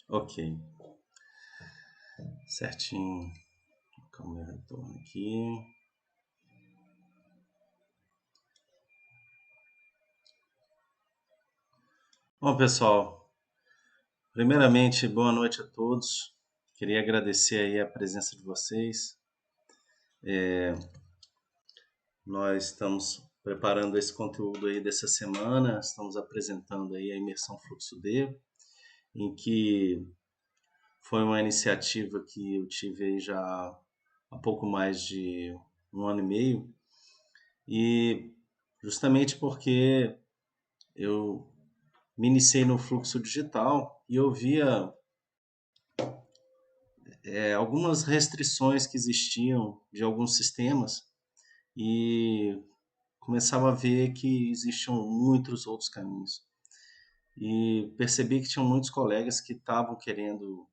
Ok. Certinho. Calma, meu retorno aqui. Bom, pessoal, primeiramente, boa noite a todos. Queria agradecer aí a presença de vocês. Nós estamos preparando esse conteúdo aí dessa semana, estamos apresentando aí a imersão Fluxo D, em que foi uma iniciativa que eu tive aí já há pouco mais de 1 ano e meio, e justamente porque eu me iniciei no fluxo digital e eu via algumas restrições que existiam de alguns sistemas e começava a ver que existiam muitos outros caminhos. E percebi que tinham muitos colegas que estavam querendo,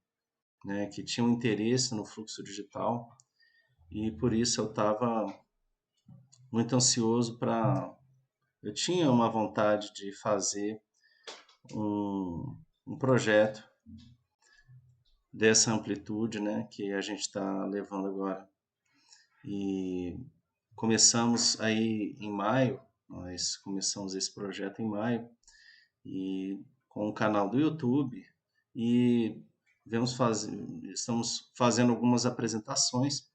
né, que tinham interesse no fluxo digital, e por isso eu estava muito ansioso para. Eu tinha uma vontade de fazer um projeto dessa amplitude, né, que a gente está levando agora. E começamos aí em maio, nós começamos esse projeto em maio, e com o canal do YouTube, e estamos fazendo algumas apresentações,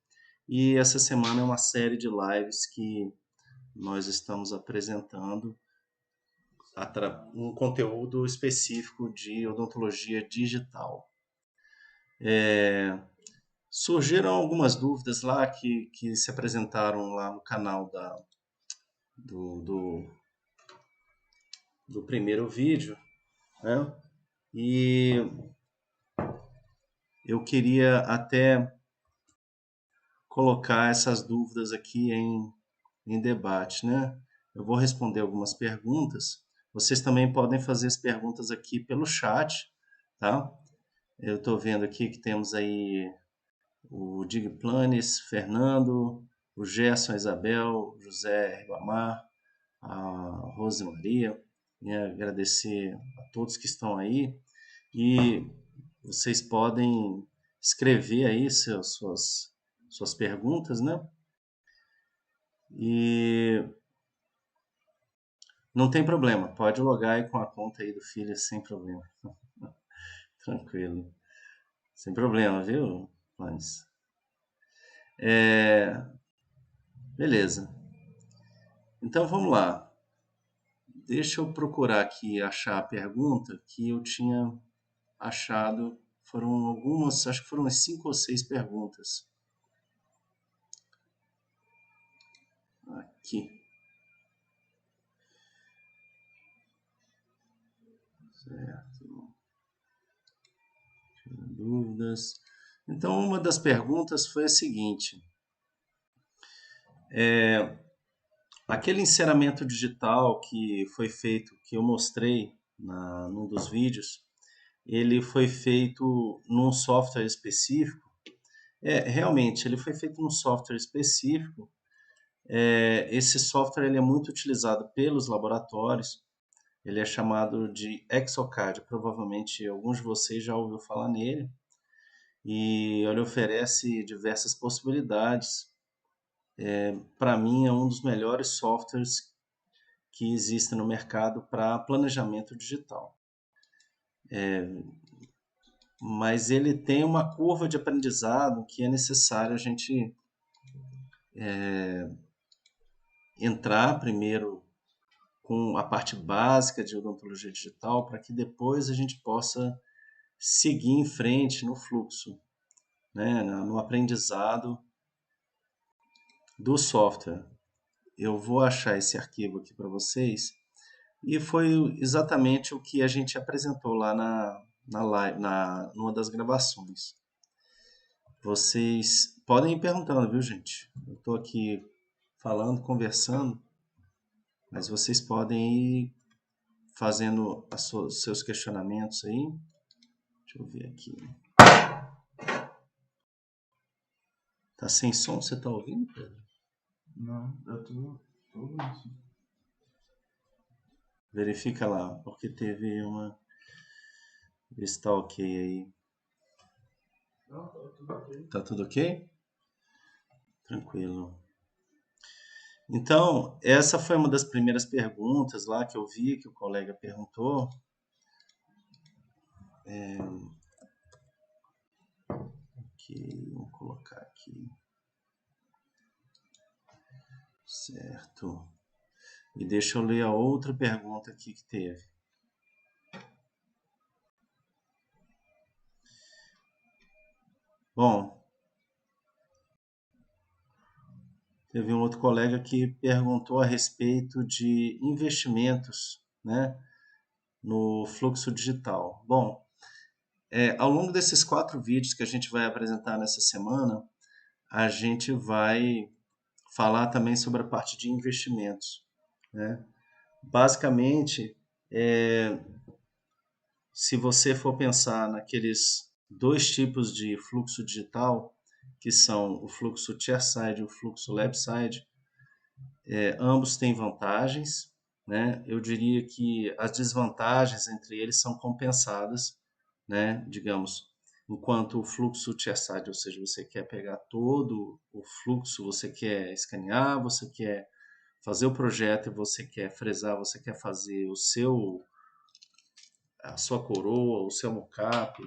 e essa semana é uma série de lives que nós estamos apresentando um conteúdo específico de odontologia digital. Surgiram algumas dúvidas lá que se apresentaram lá no canal do primeiro vídeo, né? E eu queria até colocar essas dúvidas aqui em debate, né? Eu vou responder algumas perguntas. Vocês também podem fazer as perguntas aqui pelo chat, tá? Eu estou vendo aqui que temos aí o Digplanes, Fernando, o Gerson, a Isabel, José Ribamar, a Rose Maria. E agradecer a todos que estão aí. E vocês podem escrever aí suas perguntas, né? E não tem problema, pode logar aí com a conta aí do filho sem problema. Tranquilo. Sem problema, viu, Planes? Beleza. Então vamos lá. Deixa eu procurar aqui achar a pergunta que eu tinha achado. Foram algumas, acho que foram umas 5 ou 6 perguntas. Aqui. Certo. Dúvidas. Então, uma das perguntas foi a seguinte: aquele enceramento digital que foi feito, que eu mostrei num dos vídeos, ele foi feito num software específico. Realmente, ele foi feito num software específico. Esse software ele é muito utilizado pelos laboratórios. Ele é chamado de Exocad. Provavelmente alguns de vocês já ouviram falar nele. E ele oferece diversas possibilidades. Para mim, é um dos melhores softwares que existem no mercado para planejamento digital. Mas ele tem uma curva de aprendizado que é necessário a gente entrar primeiro com a parte básica de odontologia digital, para que depois a gente possa seguir em frente no fluxo, né, no aprendizado do software. Eu vou achar esse arquivo aqui para vocês, e foi exatamente o que a gente apresentou lá na live, numa das gravações. Vocês podem ir perguntando, viu, gente? Eu estou aqui falando, conversando, mas vocês podem ir fazendo seus questionamentos aí. Deixa eu ver aqui. Tá sem som? Você tá ouvindo, Pedro? Não, eu tô ouvindo sim. Verifica lá, porque teve uma... Vê se tá ok aí. Não, tá tudo ok. Tá tudo ok? Tranquilo. Então, essa foi uma das primeiras perguntas lá que eu vi que o colega perguntou. Ok, vou colocar aqui. Certo. E deixa eu ler a outra pergunta aqui que teve. Bom, teve um outro colega que perguntou a respeito de investimentos, né, no fluxo digital. Bom, ao longo desses 4 vídeos que a gente vai apresentar nessa semana, a gente vai falar também sobre a parte de investimentos, né? Basicamente, se você for pensar naqueles 2 tipos de fluxo digital, que são o fluxo chairside e o fluxo labside, ambos têm vantagens, né? Eu diria que as desvantagens entre eles são compensadas, né? Digamos, enquanto o fluxo chairside, ou seja, você quer pegar todo o fluxo, você quer escanear, você quer fazer o projeto e você quer fresar, você quer fazer a sua coroa, o seu mockup,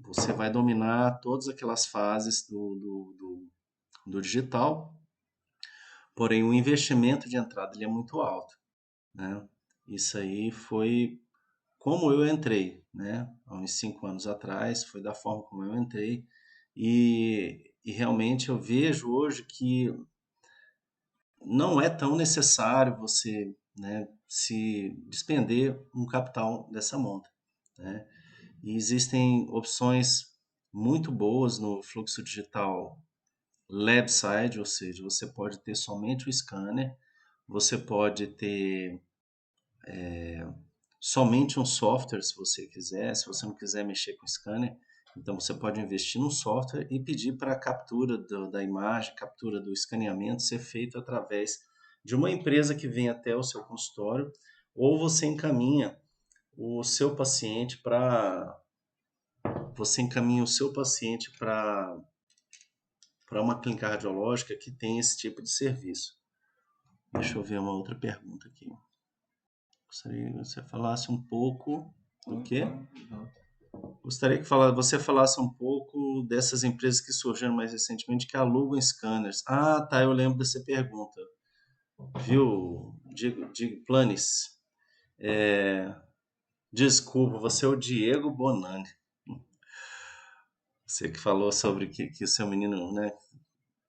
você vai dominar todas aquelas fases do digital, porém o investimento de entrada ele é muito alto, né? Isso aí foi como eu entrei, né? Há uns 5 anos atrás, foi da forma como eu entrei e realmente eu vejo hoje que não é tão necessário você, né, se despender um capital dessa monta, né? E existem opções muito boas no fluxo digital Labside, ou seja, você pode ter somente o scanner, você pode ter somente um software se você quiser, se você não quiser mexer com o scanner, então você pode investir no software e pedir para a captura da imagem, captura do escaneamento ser feito através de uma empresa que vem até o seu consultório, ou você encaminha o seu paciente para uma clínica radiológica que tem esse tipo de serviço. Deixa eu ver uma outra pergunta aqui. Gostaria que você falasse um pouco do quê? Gostaria que você falasse um pouco dessas empresas que surgiram mais recentemente que alugam scanners. Ah, tá, eu lembro dessa pergunta. Viu, Diego Planes? Desculpa, você é o Diego Bonani. Você que falou sobre que o seu menino, né,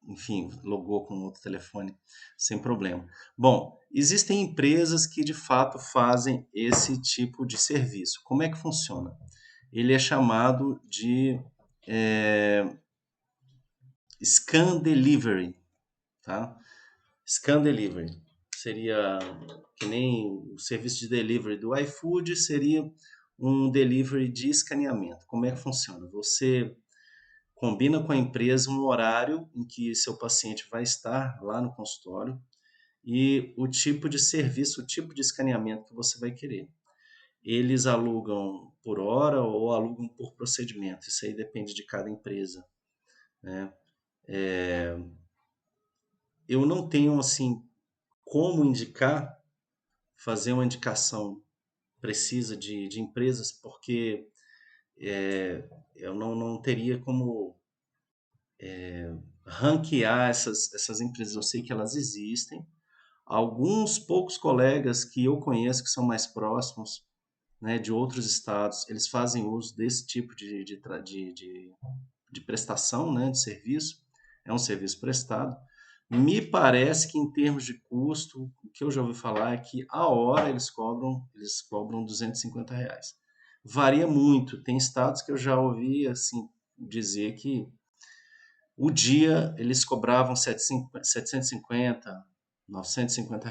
enfim, logou com outro telefone, sem problema. Bom, existem empresas que de fato fazem esse tipo de serviço. Como é que funciona? Ele é chamado de Scan Delivery, tá? Scan Delivery seria que nem o serviço de delivery do iFood, seria um delivery de escaneamento. Como é que funciona? Você combina com a empresa um horário em que seu paciente vai estar lá no consultório e o tipo de serviço, o tipo de escaneamento que você vai querer. Eles alugam por hora ou alugam por procedimento. Isso aí depende de cada empresa, né? Eu não tenho assim como indicar, fazer uma indicação precisa de empresas, porque eu não teria como ranquear essas empresas. Eu sei que elas existem. Alguns poucos colegas que eu conheço que são mais próximos, né, de outros estados, eles fazem uso desse tipo de prestação, né, de serviço. É um serviço prestado. Me parece que em termos de custo, o que eu já ouvi falar é que a hora eles cobram R$ 250. Varia muito. Tem estados que eu já ouvi assim dizer que o dia eles cobravam 750, R$ 950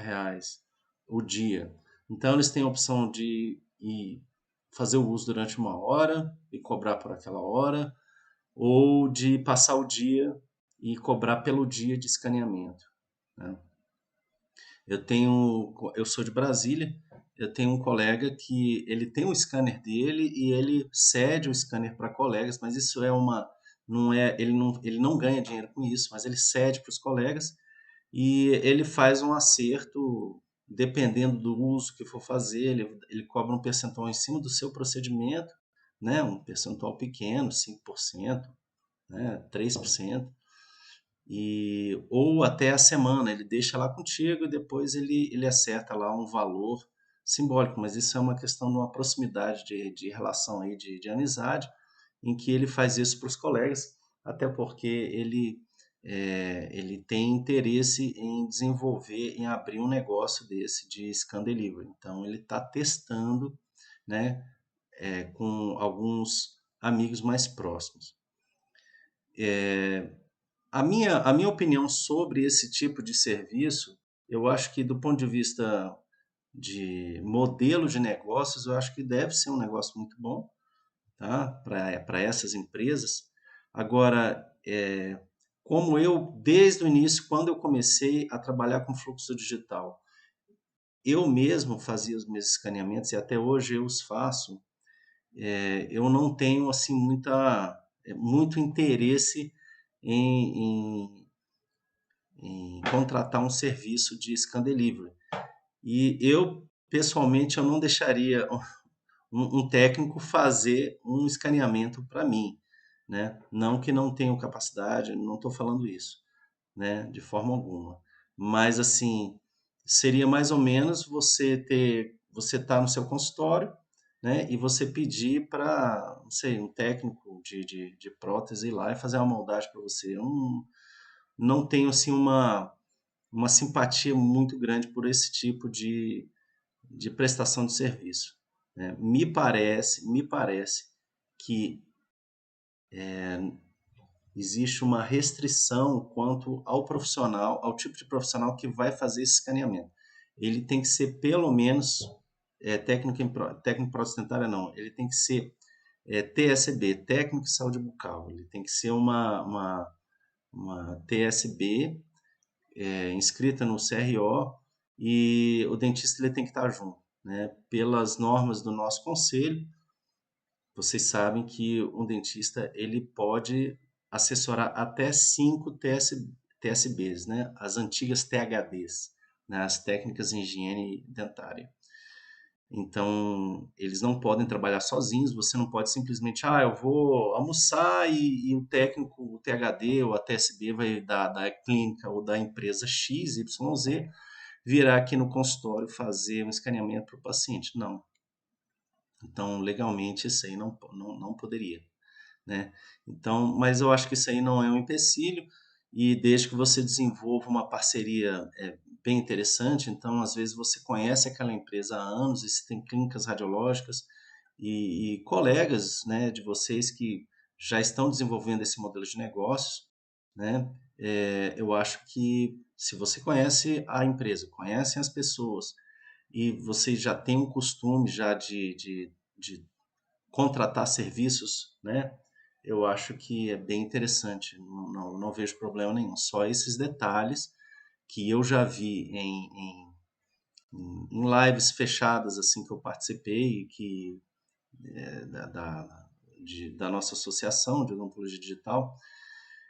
o dia. Então eles têm a opção de ir fazer o uso durante uma hora e cobrar por aquela hora, ou de passar o dia e cobrar pelo dia de escaneamento, né? Eu sou de Brasília eu tenho um colega que ele tem um scanner dele e ele cede o scanner para colegas, mas isso é uma, não é, ele não ganha dinheiro com isso, mas ele cede para os colegas e ele faz um acerto dependendo do uso que for fazer, ele cobra um percentual em cima do seu procedimento, né? Um percentual pequeno, 5%, né? 3%, ou até a semana, ele deixa lá contigo e depois ele acerta lá um valor simbólico, mas isso é uma questão de uma proximidade de relação aí, de amizade, em que ele faz isso para os colegas, até porque ele tem interesse em desenvolver, em abrir um negócio desse de scan delivery. Então ele está testando, né, com alguns amigos mais próximos. A minha opinião sobre esse tipo de serviço, eu acho que do ponto de vista de modelo de negócios, eu acho que deve ser um negócio muito bom, tá? Para essas empresas. Agora, como eu, desde o início, quando eu comecei a trabalhar com fluxo digital, eu mesmo fazia os meus escaneamentos e até hoje eu os faço, eu não tenho assim muito interesse em, em contratar um serviço de scan delivery. E eu, pessoalmente, eu não deixaria um técnico fazer um escaneamento para mim, né? Não que não tenha capacidade, não estou falando isso, né? De forma alguma. Mas assim, seria mais ou menos você tá no seu consultório, né? E você pedir para, não sei, um técnico de prótese ir lá e fazer uma moldagem para você. Eu não tenho assim uma simpatia muito grande por esse tipo de prestação de serviço, né? Me parece que existe uma restrição quanto ao profissional, ao tipo de profissional que vai fazer esse escaneamento. Ele tem que ser pelo menos técnico em prótese dentária, não. Ele tem que ser TSB, técnico de saúde bucal. Ele tem que ser uma TSB inscrita no CRO e o dentista ele tem que estar junto, né? Pelas normas do nosso conselho, vocês sabem que um dentista ele pode assessorar até 5 TSBs, né? As antigas THDs, né? As técnicas em higiene dentária. Então, eles não podem trabalhar sozinhos, você não pode simplesmente, eu vou almoçar e o técnico, o THD ou a TSB vai da clínica ou da empresa X, Y, Z, virá aqui no consultório fazer um escaneamento para o paciente. Não. Então, legalmente, isso aí não poderia, né? Então, mas eu acho que isso aí não é um empecilho e desde que você desenvolva uma parceria bem interessante, então às vezes você conhece aquela empresa há anos e você tem clínicas radiológicas e colegas, né, de vocês que já estão desenvolvendo esse modelo de negócios, né? Eu acho que se você conhece a empresa, conhecem as pessoas e você já tem um costume já de contratar serviços, né? Eu acho que é bem interessante, não vejo problema nenhum. Só esses detalhes que eu já vi em lives fechadas assim que eu participei, que da nossa associação de odontologia digital,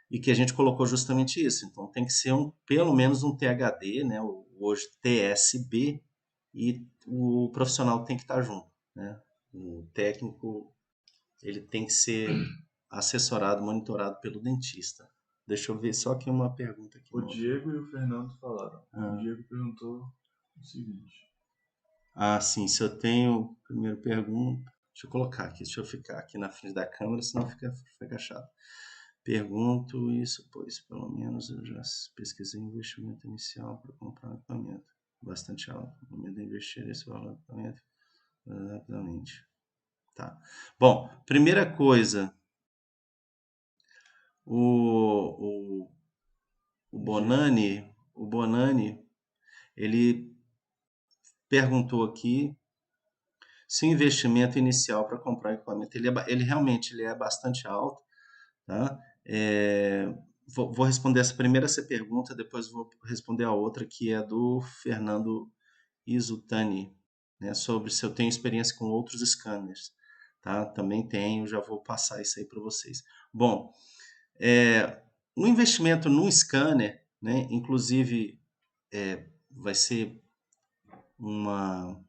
e que a gente colocou justamente isso. Então tem que ser pelo menos um THD, né? Hoje TSB, e o profissional tem que estar junto, né? O técnico ele tem que ser assessorado, monitorado pelo dentista. Deixa eu ver só aqui uma pergunta aqui. O Diego e o Fernando falaram. Ah. O Diego perguntou o seguinte. Sim, se eu tenho primeira pergunta, deixa eu colocar aqui, deixa eu ficar aqui na frente da câmera, senão fica chato. Pergunto isso, pois pelo menos eu já pesquisei investimento inicial para comprar um equipamento bastante alto. No momento de investir esse valor no equipamento rapidamente. Tá. Bom, primeira coisa, o Bonani, ele perguntou aqui se o investimento inicial para comprar equipamento, ele realmente ele é bastante alto, tá? Vou responder essa pergunta, depois vou responder a outra, que é do Fernando Izutani. né, sobre se eu tenho experiência com outros scanners, tá? Também tenho, já vou passar isso aí para vocês. Bom, o investimento num scanner, né, inclusive vai ser uma,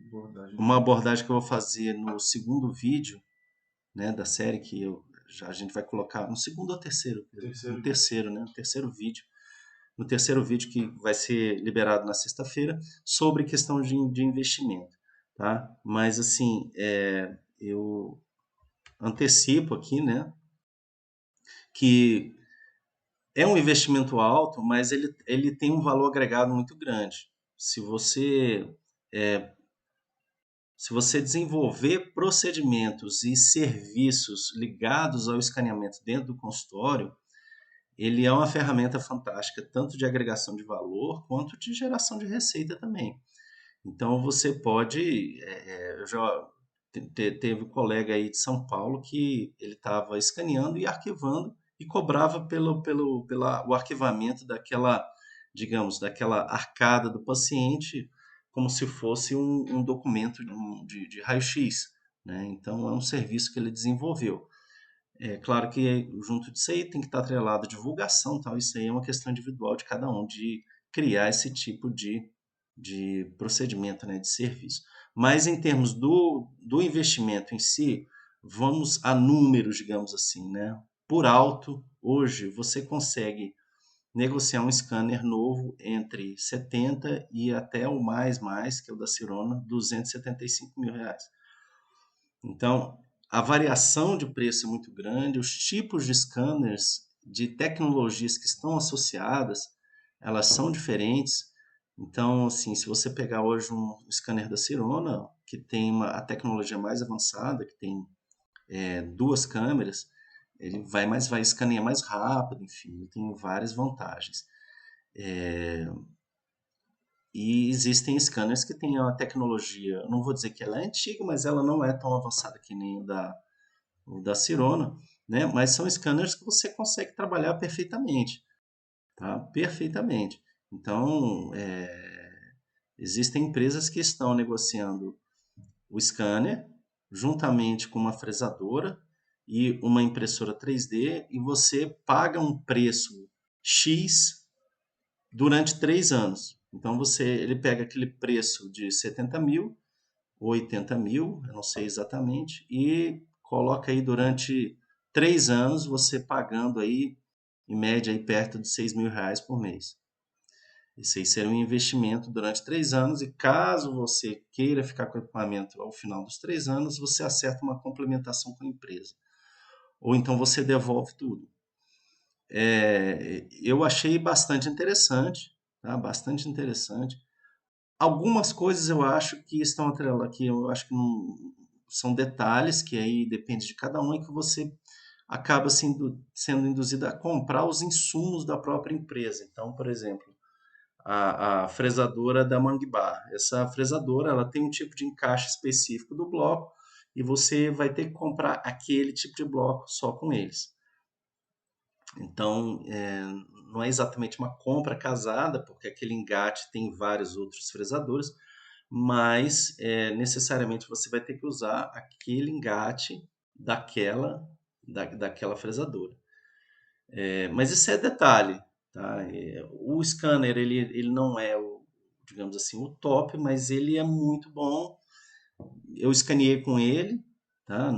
Abordagem. uma abordagem que eu vou fazer no segundo vídeo, né, da série que a gente vai colocar no segundo ou terceiro? Terceiro. No terceiro, né? No terceiro vídeo. No terceiro vídeo que vai ser liberado na sexta-feira sobre questão de investimento, tá? Mas assim, eu antecipo aqui, né, que é um investimento alto, mas ele tem um valor agregado muito grande. Se você se você desenvolver procedimentos e serviços ligados ao escaneamento dentro do consultório, ele é uma ferramenta fantástica, tanto de agregação de valor quanto de geração de receita também. Então você pode, eu já teve um colega aí de São Paulo que ele estava escaneando e arquivando e cobrava pelo arquivamento daquela, digamos, daquela arcada do paciente como se fosse um documento de raio-x, né? Então é um serviço que ele desenvolveu. É claro que junto disso aí tem que estar atrelado a divulgação, tal. Isso aí é uma questão individual de cada um, de criar esse tipo de procedimento, né, de serviço. Mas em termos do investimento em si, vamos a números, digamos assim, né? Por alto, hoje você consegue negociar um scanner novo entre 70 e até o mais, que é o da Cirona, R$ 275.000. Então, a variação de preço é muito grande, os tipos de scanners, de tecnologias que estão associadas, elas são diferentes. Então, assim, se você pegar hoje um scanner da Cirona, que tem a tecnologia mais avançada, que tem duas câmeras, ele vai escanear mais rápido, enfim, tem várias vantagens. E existem scanners que têm uma tecnologia, não vou dizer que ela é antiga, mas ela não é tão avançada que nem o da Cirona, né? Mas são scanners que você consegue trabalhar perfeitamente, tá? Perfeitamente. Então, existem empresas que estão negociando o scanner juntamente com uma fresadora e uma impressora 3D e você paga um preço X durante 3 anos. Então ele pega aquele preço de 70.000 ou 80.000, eu não sei exatamente, e coloca aí durante 3 anos você pagando aí em média aí perto de R$ 6.000 por mês. Isso aí seria um investimento durante 3 anos e caso você queira ficar com o equipamento ao final dos 3 anos, você acerta uma complementação com a empresa. Ou então você devolve tudo. Eu achei bastante interessante, tá? Bastante interessante. Algumas coisas eu acho que estão atreladas, que eu acho que não são detalhes que aí depende de cada um e que você acaba sendo induzido a comprar os insumos da própria empresa. Então, por exemplo, a fresadora da Mangbar. Essa fresadora ela tem um tipo de encaixe específico do bloco e você vai ter que comprar aquele tipo de bloco só com eles. Então, não é exatamente uma compra casada, porque aquele engate tem vários outros fresadores, mas necessariamente você vai ter que usar aquele engate daquela fresadora. Mas isso é detalhe, tá? O scanner ele não é digamos assim, o top, mas ele é muito bom. Eu escaneei com ele, tá?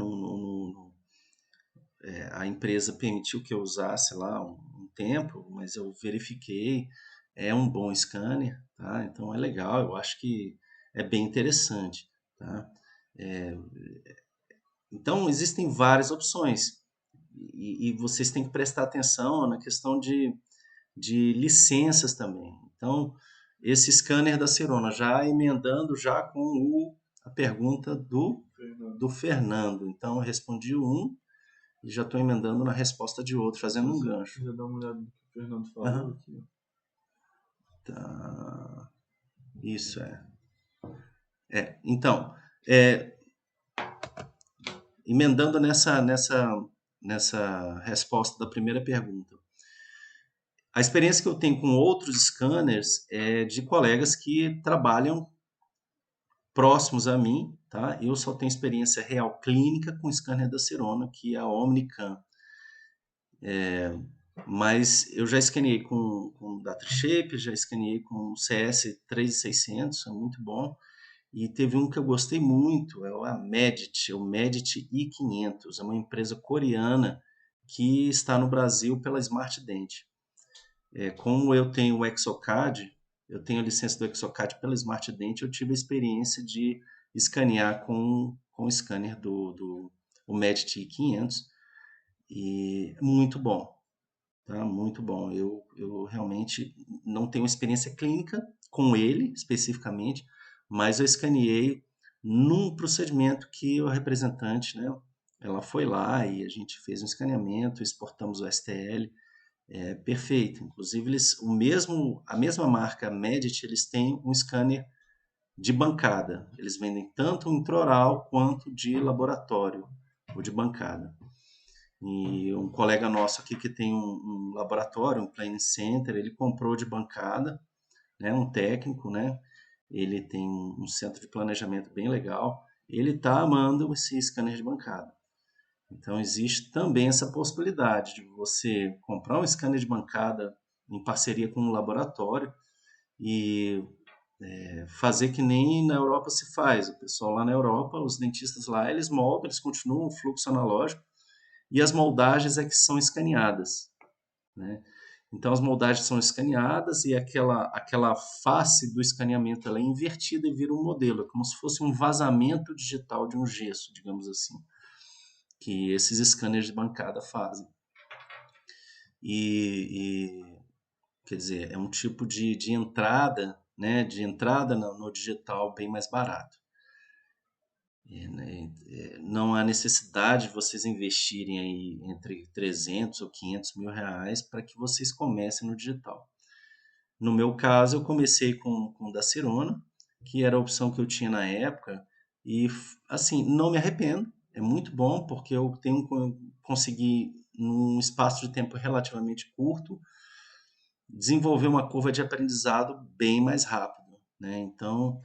A empresa permitiu que eu usasse lá um tempo, mas eu verifiquei, é um bom scanner, tá? Então é legal, eu acho que é bem interessante, tá? Então existem várias opções e vocês têm que prestar atenção na questão de licenças também. Então, esse scanner da Cirona, já emendando já com a pergunta do Fernando. Então, eu respondi um e já estou emendando na resposta de outro, fazendo um gancho. Já dá uma olhada no que o Fernando falou aqui. Tá. Isso então, emendando nessa resposta da primeira pergunta. A experiência que eu tenho com outros scanners é de colegas que trabalham próximos a mim, tá? Eu só tenho experiência real clínica com scanner da Sirona, que é a Omnicam. Mas eu já escaneei com DataShape, já escaneei com CS 3600, é muito bom. E teve um que eu gostei muito, é a Medit, o Medit i500, é uma empresa coreana que está no Brasil pela Smart Dent. Como eu tenho o Exocad, eu tenho a licença do Exocad pela Smart Dent, eu tive a experiência de escanear com o scanner do o Medit i500 e muito bom, tá? Muito bom. Eu realmente não tenho experiência clínica com ele especificamente, mas eu escaneei num procedimento que o representante, né, ela foi lá e a gente fez um escaneamento, exportamos o STL, perfeito. Inclusive a mesma marca Medit, eles têm um scanner de bancada. Eles vendem tanto intraoral quanto de laboratório, ou de bancada. E um colega nosso aqui que tem um laboratório, um planning center, ele comprou de bancada, né, um técnico, né? Ele tem um centro de planejamento bem legal. Ele está amando esse scanner de bancada. Então existe também essa possibilidade de você comprar um scanner de bancada em parceria com um laboratório e fazer que nem na Europa se faz. O pessoal lá na Europa, os dentistas lá, eles moldam, eles continuam o fluxo analógico e as moldagens é que são escaneadas, né? Então as moldagens são escaneadas e aquela face do escaneamento ela é invertida e vira um modelo, é como se fosse um vazamento digital de um gesso, digamos assim, que esses scanners de bancada fazem. E quer dizer, é um tipo de entrada, né, de entrada no digital bem mais barato. Né, não há necessidade de vocês investirem aí entre 300 ou 500 mil reais para que vocês comecem no digital. No meu caso, eu comecei com o da Cirona, que era a opção que eu tinha na época, e assim, não me arrependo, é muito bom, porque eu consegui, num espaço de tempo relativamente curto, desenvolver uma curva de aprendizado bem mais rápido, né? Então,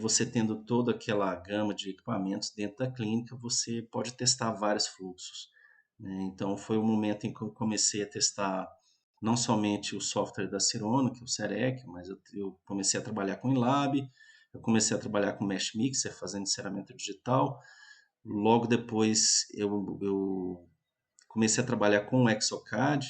você tendo toda aquela gama de equipamentos dentro da clínica, você pode testar vários fluxos, né? Então, foi o momento em que eu comecei a testar não somente o software da Cirona, que é o Serec, mas eu comecei a trabalhar com Inlab, eu comecei a trabalhar com Mesh Mixer, fazendo enceramento digital. Logo depois, eu comecei a trabalhar com o Exocad,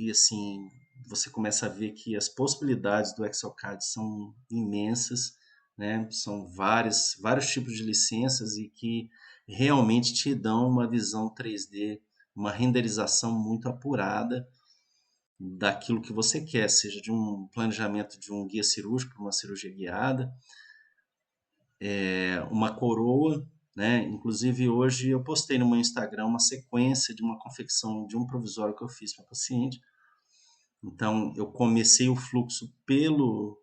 assim, você começa a ver que as possibilidades do Exocad são imensas, né? São vários tipos de licenças e que realmente te dão uma visão 3D, uma renderização muito apurada daquilo que você quer, seja de um planejamento de um guia cirúrgico para uma cirurgia guiada, uma coroa, né? Inclusive hoje eu postei no meu Instagram uma sequência de uma confecção de um provisório que eu fiz para paciente. Então, eu comecei o fluxo pelo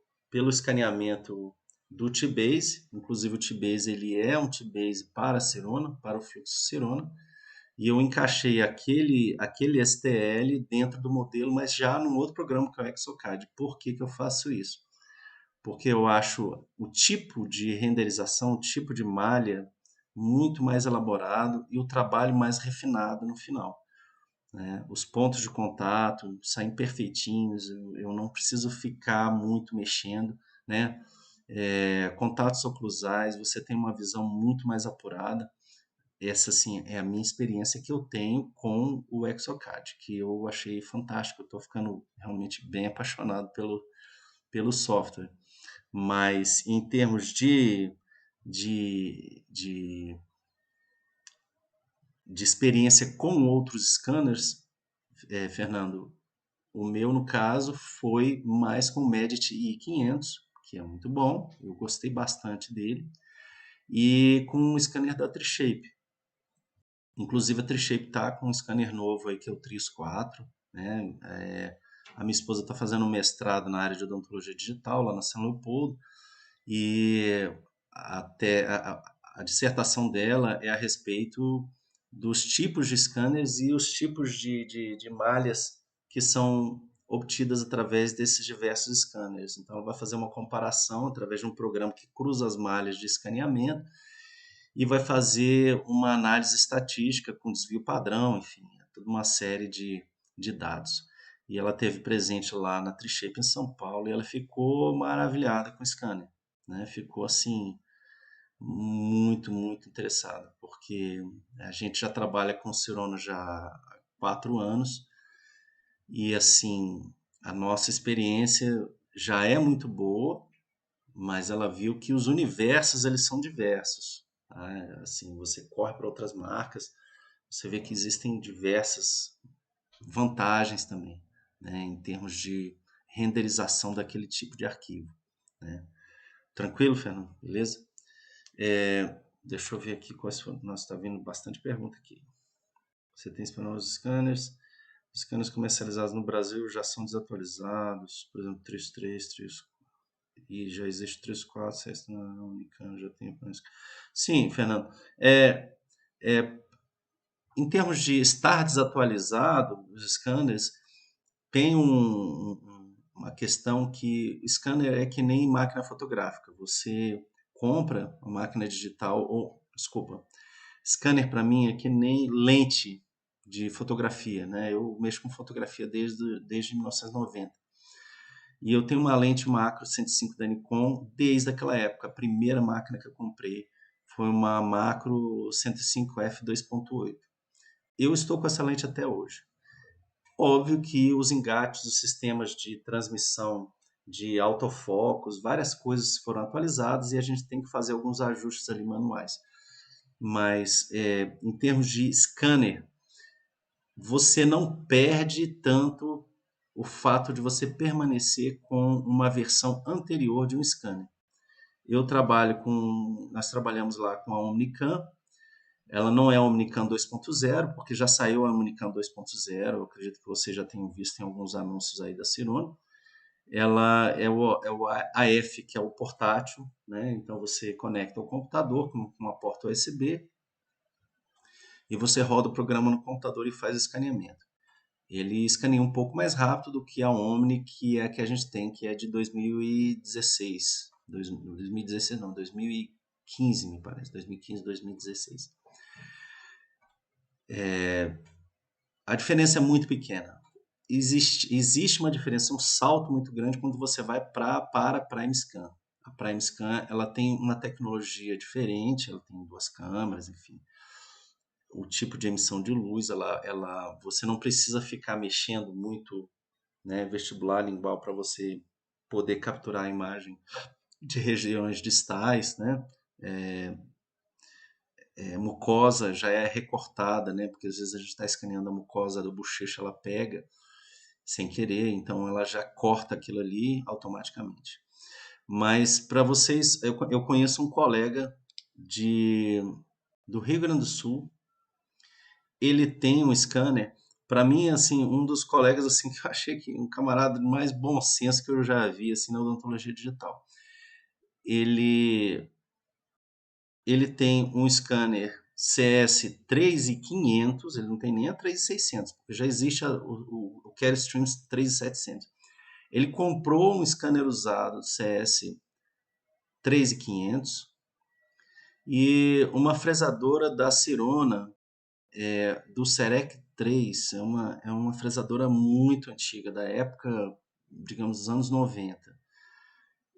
escaneamento do T-Base, inclusive o T-Base ele é um T-Base para Cirona, para o fluxo Cirona, e eu encaixei aquele STL dentro do modelo, mas já num outro programa que é o Exocad. Por que que eu faço isso? Porque eu acho o tipo de renderização, o tipo de malha muito mais elaborado e o trabalho mais refinado no final, né? Os pontos de contato saem perfeitinhos, eu não preciso ficar muito mexendo, né? Contatos oclusais, você tem uma visão muito mais apurada. Essa, assim, é a minha experiência que eu tenho com o Exocad, que eu achei fantástico. Eu estou ficando realmente bem apaixonado pelo software. Mas em termos de, de, de experiência com outros scanners, Fernando, o meu, no caso, foi mais com o Medit i500, que é muito bom, eu gostei bastante dele, e com o scanner da Trishape. Inclusive, a Trishape está com um scanner novo aí, que é o Tris 4, né? A minha esposa está fazendo um mestrado na área de odontologia digital, lá na São Leopoldo, e até a dissertação dela é a respeito dos tipos de scanners e os tipos de malhas que são obtidas através desses diversos scanners. Então, ela vai fazer uma comparação através de um programa que cruza as malhas de escaneamento e vai fazer uma análise estatística com desvio padrão, enfim, toda uma série de dados. E ela teve presente lá na Trishape em São Paulo e ela ficou maravilhada com o scanner, né? Ficou assim muito, muito interessada, porque a gente já trabalha com o Sirona já há 4 anos e assim a nossa experiência já é muito boa, mas ela viu que os universos eles são diversos. Tá? Assim, você corre para outras marcas, você vê que existem diversas vantagens também, né, em termos de renderização daquele tipo de arquivo. Né? Tranquilo, Fernando? Beleza? Deixa eu ver aqui quais foram. Nossa, está vindo bastante pergunta aqui. Você tem experiência nos scanners? Os scanners comercializados no Brasil já são desatualizados, por exemplo, 33, 3, e já existe 34, 6 na Unicam, já tem. Sim, Fernando. Em termos de estar desatualizado, os scanners tem uma questão que scanner é que nem máquina fotográfica. Você compra uma máquina digital, ou, desculpa, scanner para mim é que nem lente de fotografia, né? Eu mexo com fotografia desde 1990. E eu tenho uma lente macro 105 da Nikon desde aquela época. A primeira máquina que eu comprei foi uma macro 105 f2.8. Eu estou com essa lente até hoje. Óbvio que os engates dos sistemas de transmissão de autofocos, várias coisas foram atualizadas e a gente tem que fazer alguns ajustes ali manuais. Mas em termos de scanner, você não perde tanto o fato de você permanecer com uma versão anterior de um scanner. Nós trabalhamos lá com a Omnicam. Ela não é a Omnicam 2.0, porque já saiu a Omnicam 2.0, eu acredito que vocês já tenham visto em alguns anúncios aí da Sirona. Ela é o AF, que é o portátil, né? Então você conecta ao computador com uma porta USB e você roda o programa no computador e faz o escaneamento. Ele escaneia um pouco mais rápido do que a Omni, que é a que a gente tem, que é de 2016. 2016 não, 2015 me parece, 2015, 2016. A diferença é muito pequena. Existe uma diferença, um salto muito grande quando você vai para a PrimeScan. A PrimeScan ela tem uma tecnologia diferente, ela tem 2 câmeras, enfim. O tipo de emissão de luz, você não precisa ficar mexendo muito, né, vestibular lingual para você poder capturar a imagem de regiões distais, né? Mucosa já é recortada, né? Porque às vezes a gente está escaneando a mucosa do bochecho, ela pega sem querer, então ela já corta aquilo ali automaticamente. Mas para vocês, eu conheço um colega do Rio Grande do Sul, ele tem um scanner. Para mim, assim, um dos colegas assim que eu achei que um camarada mais bom senso que eu já vi assim na odontologia digital. Ele tem um scanner CS 3500, ele não tem nem a 3600, porque já existe o Carestream 3700. Ele comprou um scanner usado CS 3500 e uma fresadora da Sirona, do Serec 3, é uma fresadora muito antiga, da época, digamos, dos anos 90.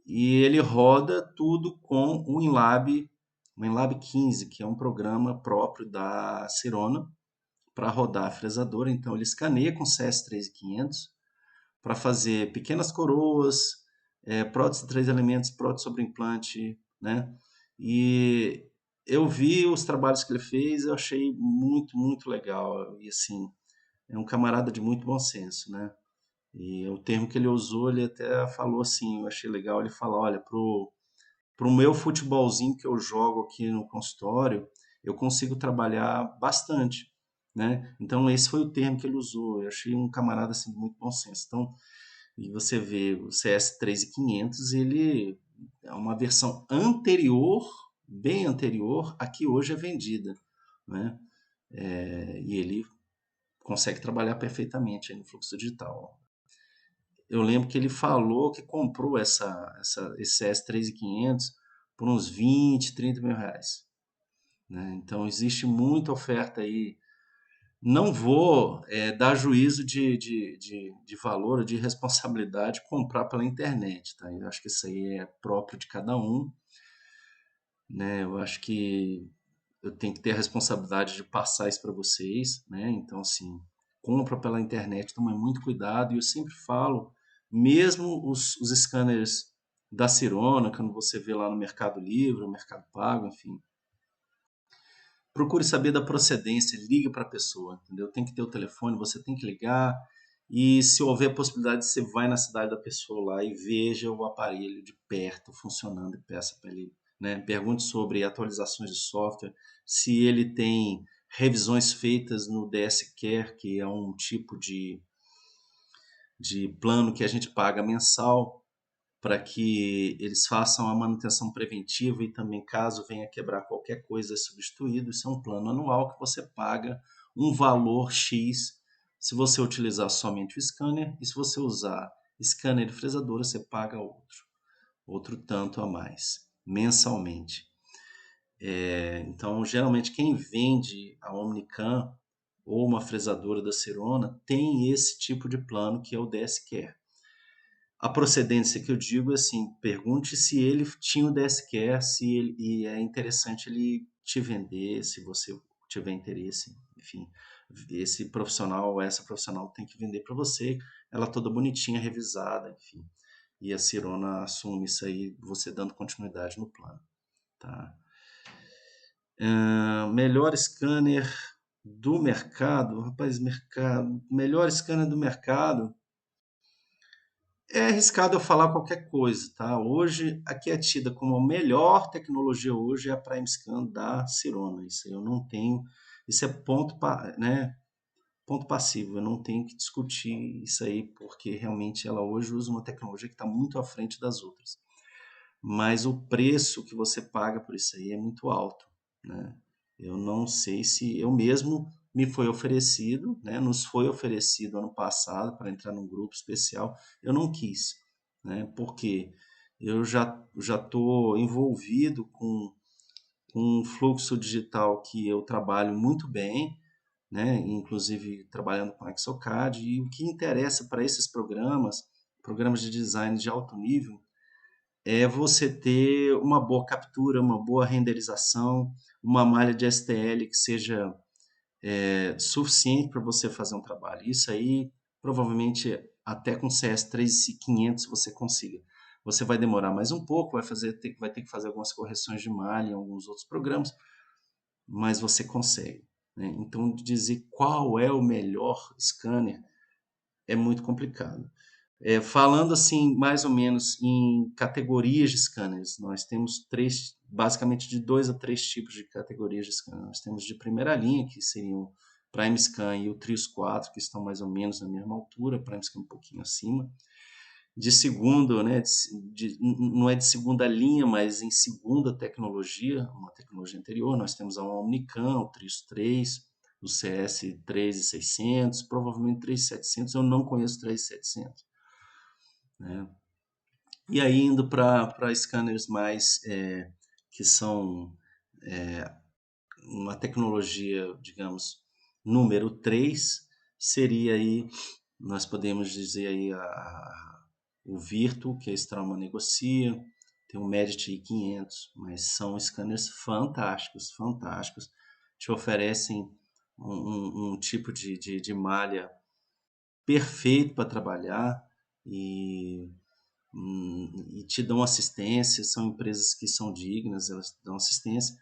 E ele roda tudo com o WinLab 15, que é um programa próprio da Sirona para rodar a fresadora. Então ele escaneia com CS 3500 para fazer pequenas coroas, prótese de 3 elementos, prótese sobre implante, né? E eu vi os trabalhos que ele fez, eu achei muito, muito legal. E assim, é um camarada de muito bom senso, né? E o termo que ele usou, ele até falou assim, eu achei legal, ele fala, olha, pro meu futebolzinho que eu jogo aqui no consultório, eu consigo trabalhar bastante, né? Então esse foi o termo que ele usou. Eu achei um camarada assim de muito bom senso. Então, e você vê o CS 3500, ele é uma versão anterior, bem anterior a que hoje é vendida, né? E ele consegue trabalhar perfeitamente aí no fluxo digital. eu lembro que ele falou que comprou esse CS3500 por uns 20, 30 mil reais, né? Então existe muita oferta aí. Não vou dar juízo de valor, de responsabilidade comprar pela internet, tá? Eu acho que isso aí é próprio de cada um, né? Eu acho que eu tenho que ter a responsabilidade de passar isso para vocês, né? Então, assim, compra pela internet, toma muito cuidado. E eu sempre falo, mesmo os scanners da Cirona, quando você vê lá no Mercado Livre, no Mercado Pago, enfim, procure saber da procedência, ligue para a pessoa, entendeu? Tem que ter o telefone, você tem que ligar. E se houver possibilidade, você vai na cidade da pessoa lá e veja o aparelho de perto funcionando e peça para ele, né? Pergunte sobre atualizações de software, se ele tem revisões feitas no DS Care, que é um tipo de plano que a gente paga mensal para que eles façam a manutenção preventiva e também, caso venha quebrar qualquer coisa, é substituído. Isso é um plano anual que você paga um valor X se você utilizar somente o scanner, e se você usar scanner e fresadora, você paga outro tanto a mais, mensalmente. Então, geralmente, quem vende a Omnicam ou uma fresadora da Cirona tem esse tipo de plano que é o DS Care. A procedência que eu digo é assim, pergunte se ele tinha o DSCare, se ele, e é interessante ele te vender, se você tiver interesse, enfim, esse profissional ou essa profissional tem que vender para você, ela toda bonitinha, revisada, enfim, e a Cirona assume isso aí, você dando continuidade no plano, tá? Melhor scanner do mercado, rapaz, melhor scanner do mercado. É arriscado eu falar qualquer coisa, tá? Hoje, a que é tida como a melhor tecnologia hoje é a PrimeScan da Cirona. Isso aí eu não tenho, isso é né, ponto passivo. Eu não tenho que discutir isso aí, porque realmente ela hoje usa uma tecnologia que está muito à frente das outras. Mas o preço que você paga por isso aí é muito alto, né? Eu não sei se eu mesmo me foi oferecido, né? Nos foi oferecido ano passado para entrar num grupo especial, eu não quis, né? Porque eu já estou envolvido com um fluxo digital que eu trabalho muito bem, né? Inclusive trabalhando com Exocad, e o que interessa para esses programas de design de alto nível, é você ter uma boa captura, uma boa renderização, uma malha de STL que seja suficiente para você fazer um trabalho. Isso aí, provavelmente, até com CS 3500 você consiga. Você vai demorar mais um pouco, vai ter que fazer algumas correções de malha em alguns outros programas, mas você consegue, né? Então, dizer qual é o melhor scanner é muito complicado. Falando assim, mais ou menos em categorias de scanners, nós temos basicamente de 2 a 3 tipos de categorias de scanners. Nós temos de primeira linha, que seriam o PrimeScan e o Trios 4, que estão mais ou menos na mesma altura, PrimeScan um pouquinho acima. De segundo, né, não é de segunda linha, mas em segunda tecnologia, uma tecnologia anterior, nós temos a Omnicam, o Trios 3, o CS 3600, provavelmente 3700, eu não conheço 3700, né? E aí indo para scanners mais que são uma tecnologia, digamos, número 3 seria aí, nós podemos dizer aí o Virtu, que a Straumann negocia, tem o Medit i500, mas são scanners fantásticos, fantásticos, te oferecem um tipo de malha perfeito para trabalhar e e te dão assistência, são empresas que são dignas, elas dão assistência.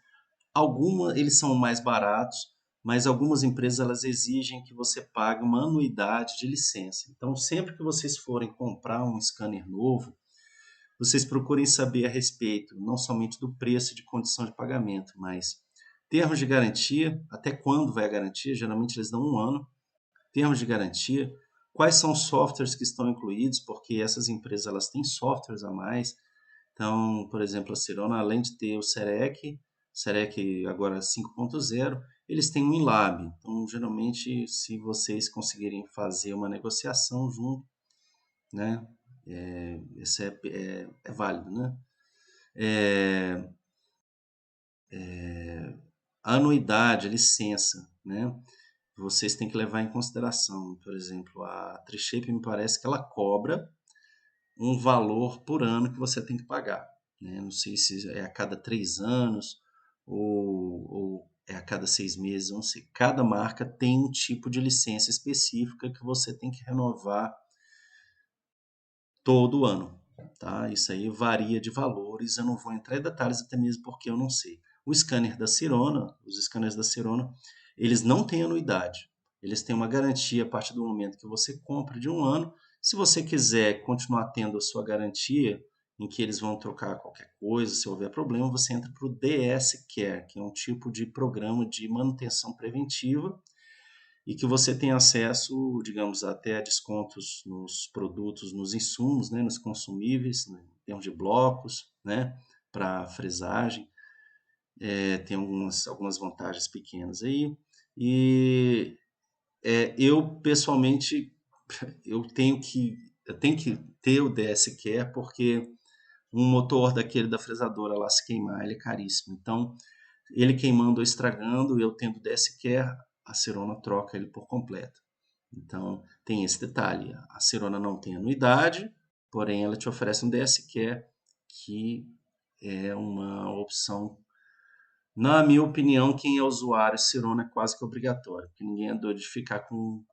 Eles são mais baratos, mas algumas empresas elas exigem que você pague uma anuidade de licença. Então, sempre que vocês forem comprar um scanner novo, vocês procurem saber a respeito, não somente do preço e de condição de pagamento, mas termos de garantia, até quando vai a garantia, geralmente eles dão 1 ano, termos de garantia, quais são os softwares que estão incluídos, porque essas empresas elas têm softwares a mais. Então, por exemplo, a Cirona, além de ter o Serec agora 5.0, eles têm o InLab. Então, geralmente, se vocês conseguirem fazer uma negociação junto, né? Isso é válido, né? É, a anuidade, a licença, né? Vocês têm que levar em consideração. Por exemplo, a Trishape me parece que ela cobra um valor por ano que você tem que pagar, né? Não sei se é a cada 3 anos ou é a cada 6 meses, não sei. Cada marca tem um tipo de licença específica que você tem que renovar todo ano, tá? Isso aí varia de valores, eu não vou entrar em detalhes até mesmo porque eu não sei. O scanner da Sirona, os scanners da Sirona, eles não têm anuidade. Eles têm uma garantia a partir do momento que você compra de um ano. Se você quiser continuar tendo a sua garantia, em que eles vão trocar qualquer coisa, se houver problema, você entra para o DS Care, que é um tipo de programa de manutenção preventiva e que você tem acesso, digamos, até a descontos nos produtos, nos insumos, né, nos consumíveis, né, em termos de blocos, né, para fresagem. Tem algumas vantagens pequenas aí. E eu, pessoalmente, eu tenho que ter o DS Care porque um motor daquele da fresadora lá se queimar, ele é caríssimo. Então, ele queimando ou estragando, eu tendo DS Care, a Sirona troca ele por completo. Então, tem esse detalhe. A Sirona não tem anuidade, porém ela te oferece um DS Care, que é uma opção. Na minha opinião, quem é usuário Sirona é quase que obrigatório, porque ninguém é doido de ficar com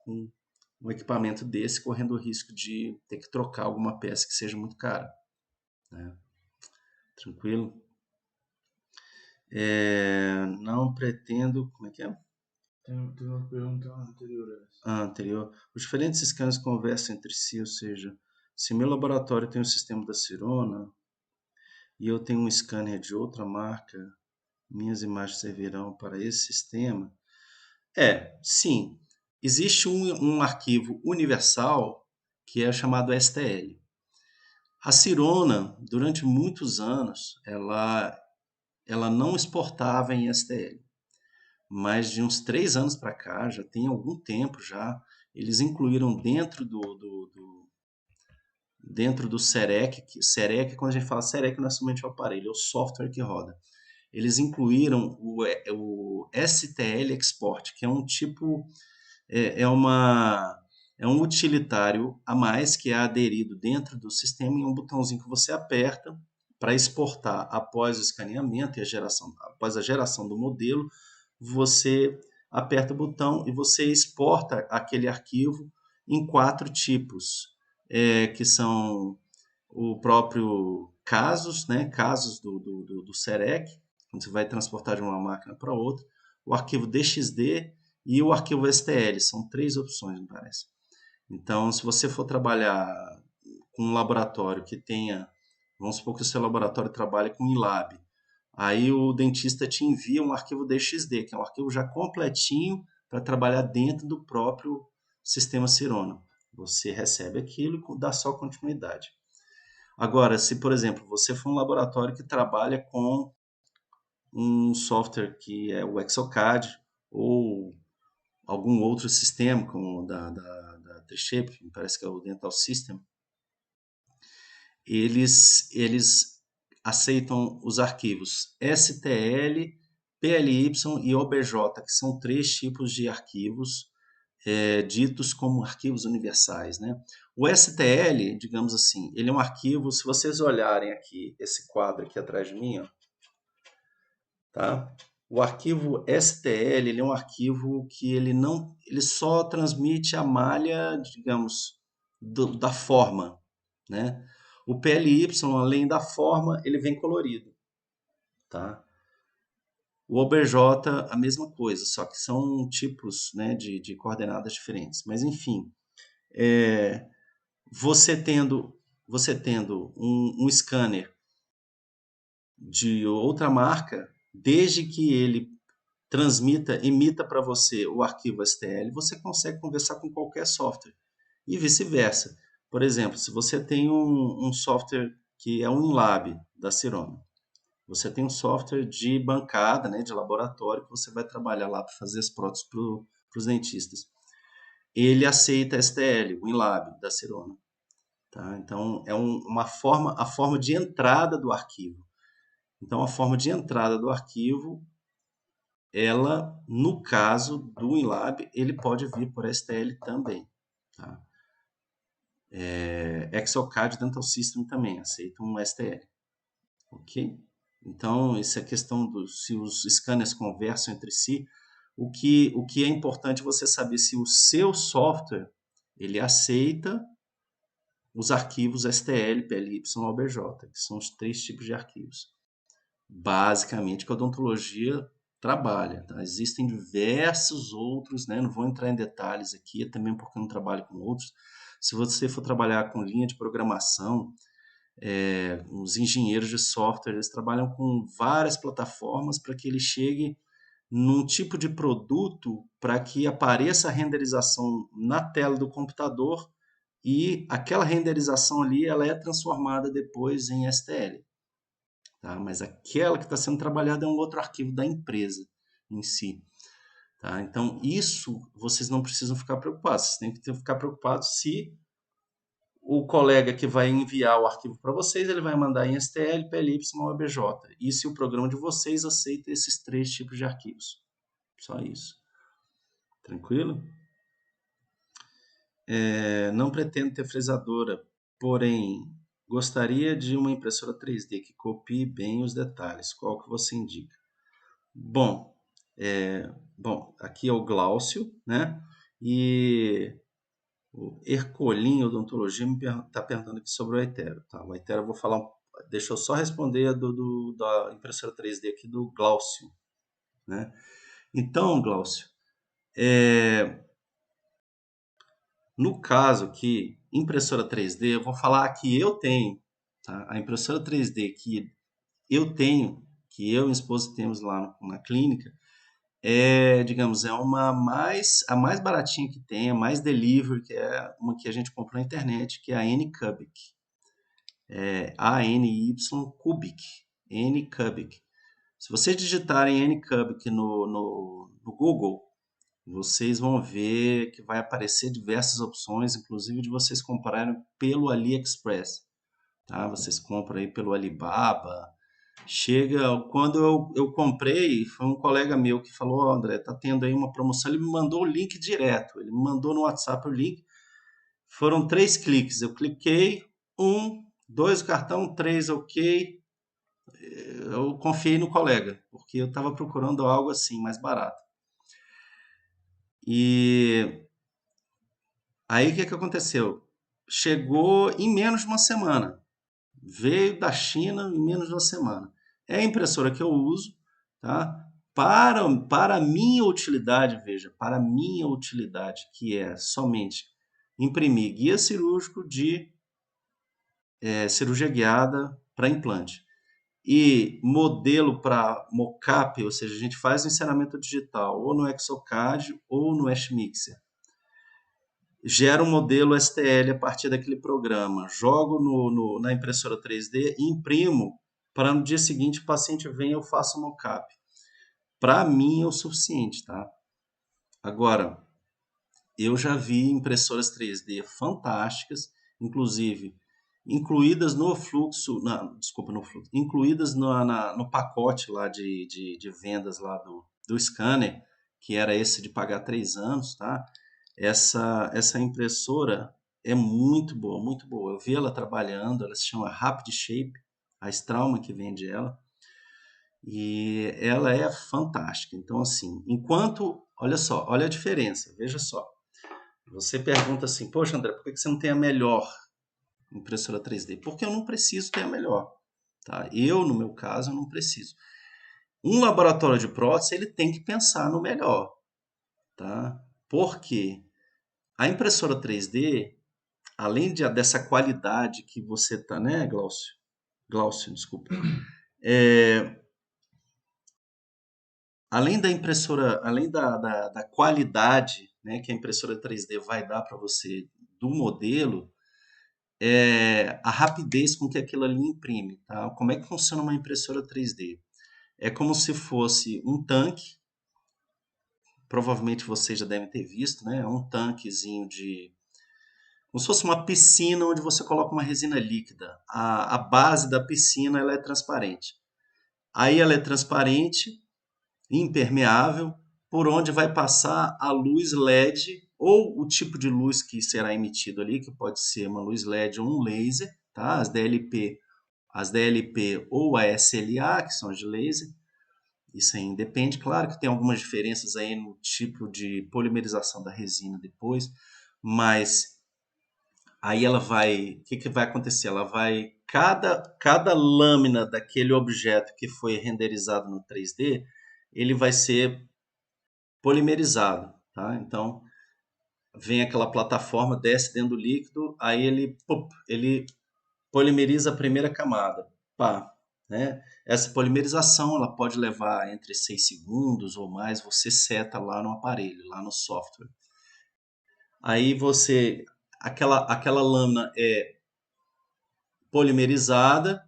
um equipamento desse correndo o risco de ter que trocar alguma peça que seja muito cara, né? Tranquilo? Não pretendo. Como é que é? Tem uma pergunta anterior a essa. Anterior. Os diferentes scanners conversam entre si, ou seja, se meu laboratório tem um sistema da Sirona e eu tenho um scanner de outra marca, minhas imagens servirão para esse sistema? Sim. Existe um arquivo universal que é chamado STL. A Sirona, durante muitos anos, ela não exportava em STL. Mas de uns 3 anos para cá, já tem algum tempo já, eles incluíram dentro do SEREC, SEREC, quando a gente fala SEREC, não é somente o aparelho, é o software que roda. Eles incluíram o STL Export, que é um tipo, é, é uma, é um utilitário a mais que é aderido dentro do sistema em um botãozinho que você aperta para exportar após o escaneamento e após a geração do modelo, você aperta o botão e você exporta aquele arquivo em 4 tipos, que são o próprio casos, né? Casos do SEREC, quando você vai transportar de uma máquina para outra, o arquivo DXD e o arquivo STL. São 3 opções, me parece. Então, se você for trabalhar com um laboratório que tenha, vamos supor que o seu laboratório trabalhe com INLAB, aí o dentista te envia um arquivo DXD, que é um arquivo já completinho para trabalhar dentro do próprio sistema Sirona. Você recebe aquilo e dá só continuidade. Agora, se, por exemplo, você for um laboratório que trabalha com um software que é o Exocad ou algum outro sistema, como o da Trishape, me parece que é o Dental System, eles aceitam os arquivos STL, PLY e OBJ, que são 3 tipos de arquivos ditos como arquivos universais, né? O STL, digamos assim, ele é um arquivo, se vocês olharem aqui, esse quadro aqui atrás de mim, ó, tá? O arquivo STL, ele é um arquivo que ele só transmite a malha, digamos, da forma, né? O PLY, além da forma, ele vem colorido, tá? O OBJ, a mesma coisa, só que são tipos, né, de coordenadas diferentes. Mas, enfim, é, você tendo um scanner de outra marca, desde que ele emita para você o arquivo STL, você consegue conversar com qualquer software. E vice-versa. Por exemplo, se você tem um software que é um InLab da Sirona, você tem um software de bancada, né, de laboratório, que você vai trabalhar lá para fazer as próteses para os dentistas. Ele aceita STL, o InLab da Sirona. tá? Então, é a forma de entrada do arquivo. Então, a forma de entrada do arquivo, ela, no caso do WinLab, ele pode vir por STL também, tá? Exocad Dental System também aceita um STL, ok? Então, essa é a questão se os scanners conversam entre si. O que é importante você saber se o seu software ele aceita os arquivos STL, PLY, OBJ, que são os 3 tipos de arquivos. Basicamente, que a odontologia trabalha. Tá? Existem diversos outros, né? Não vou entrar em detalhes aqui, também porque eu não trabalho com outros. Se você for trabalhar com linha de programação, os engenheiros de software, eles trabalham com várias plataformas para que ele chegue num tipo de produto para que apareça a renderização na tela do computador e aquela renderização ali ela é transformada depois em STL. Tá? Mas aquela que está sendo trabalhada é um outro arquivo da empresa em si. Tá? Então, isso vocês não precisam ficar preocupados. Vocês têm que ficar preocupados se o colega que vai enviar o arquivo para vocês, ele vai mandar em STL, PLY ou OBJ. E se o programa de vocês aceita esses 3 tipos de arquivos. Só isso. Tranquilo? Não pretendo ter fresadora, porém gostaria de uma impressora 3D que copie bem os detalhes. Qual que você indica? Bom, aqui é o Glaucio, né? E o Ercolim Odontologia me está perguntando aqui sobre o Aetero. Tá? O Aetero eu vou falar. Deixa eu só responder da impressora 3D aqui do Glaucio. Né? Então, Glaucio, no caso aqui, impressora 3D, eu vou falar que eu tenho. Tá? A impressora 3D que eu tenho, que eu e minha esposa temos lá na clínica, digamos, a mais baratinha que tem, a mais delivery, que é uma que a gente comprou na internet, que é a N-Cubic. ANY Cubic. N-Cubic. Se vocês digitarem N-Cubic no Google, vocês vão ver que vai aparecer diversas opções, inclusive de vocês comprarem pelo AliExpress. Tá? Vocês compram aí pelo Alibaba. Quando eu comprei, foi um colega meu que falou: oh, André, tá tendo aí uma promoção. Ele me mandou o link direto. Ele me mandou no WhatsApp o link. Foram 3 cliques. Eu cliquei, 1, 2 o cartão, 3 ok. Eu confiei no colega, porque eu estava procurando algo assim, mais barato. E aí o que aconteceu? Chegou em menos de uma semana. Veio da China em menos de uma semana. É a impressora que eu uso, tá? Para a minha utilidade, veja, para a minha utilidade, que é somente imprimir guia cirúrgico de cirurgia guiada para implante e modelo para mockup, ou seja, a gente faz o encerramento digital ou no Exocad ou no Hashmixer. Gera um modelo STL a partir daquele programa, jogo na impressora 3D e imprimo para no dia seguinte o paciente vem e eu faço o mockup. Para mim é o suficiente, tá? Agora, eu já vi impressoras 3D fantásticas, inclusive incluídas no fluxo, no fluxo, incluídas no pacote lá de vendas lá do scanner, que era esse de pagar 3 anos, tá? Essa impressora é muito boa, muito boa. Eu vi ela trabalhando, ela se chama Rapid Shape, a Straumann que vende ela, e ela é fantástica. Então, assim, olha só, olha a diferença, veja só. Você pergunta assim, poxa, André, por que você não tem a melhor impressora 3D? Porque eu não preciso ter a melhor. Tá? No meu caso, eu não preciso. Um laboratório de prótese, ele tem que pensar no melhor. Tá? Por quê? A impressora 3D, além dessa qualidade que você tá, né, Glaucio? Glaucio, desculpa. Além da impressora, além da qualidade, né, que a impressora 3D vai dar para você do modelo, a rapidez com que aquilo ali imprime. Tá? Como é que funciona uma impressora 3D? É como se fosse um tanque, provavelmente vocês já devem ter visto, né? Um tanquezinho como se fosse uma piscina onde você coloca uma resina líquida. A base da piscina ela é transparente. Aí ela é transparente, impermeável, por onde vai passar a luz LED ou o tipo de luz que será emitido ali, que pode ser uma luz LED ou um laser, tá? As DLP ou a SLA, que são as de laser. Isso aí depende, claro que tem algumas diferenças aí no tipo de polimerização da resina depois, mas aí ela vai, o que vai acontecer? Ela vai, cada lâmina daquele objeto que foi renderizado no 3D, ele vai ser polimerizado, tá? Então, vem aquela plataforma, desce dentro do líquido, aí ele polimeriza a primeira camada, pá, né? Essa polimerização, ela pode levar entre 6 segundos ou mais, você seta lá no aparelho, lá no software. Aí aquela lâmina é polimerizada,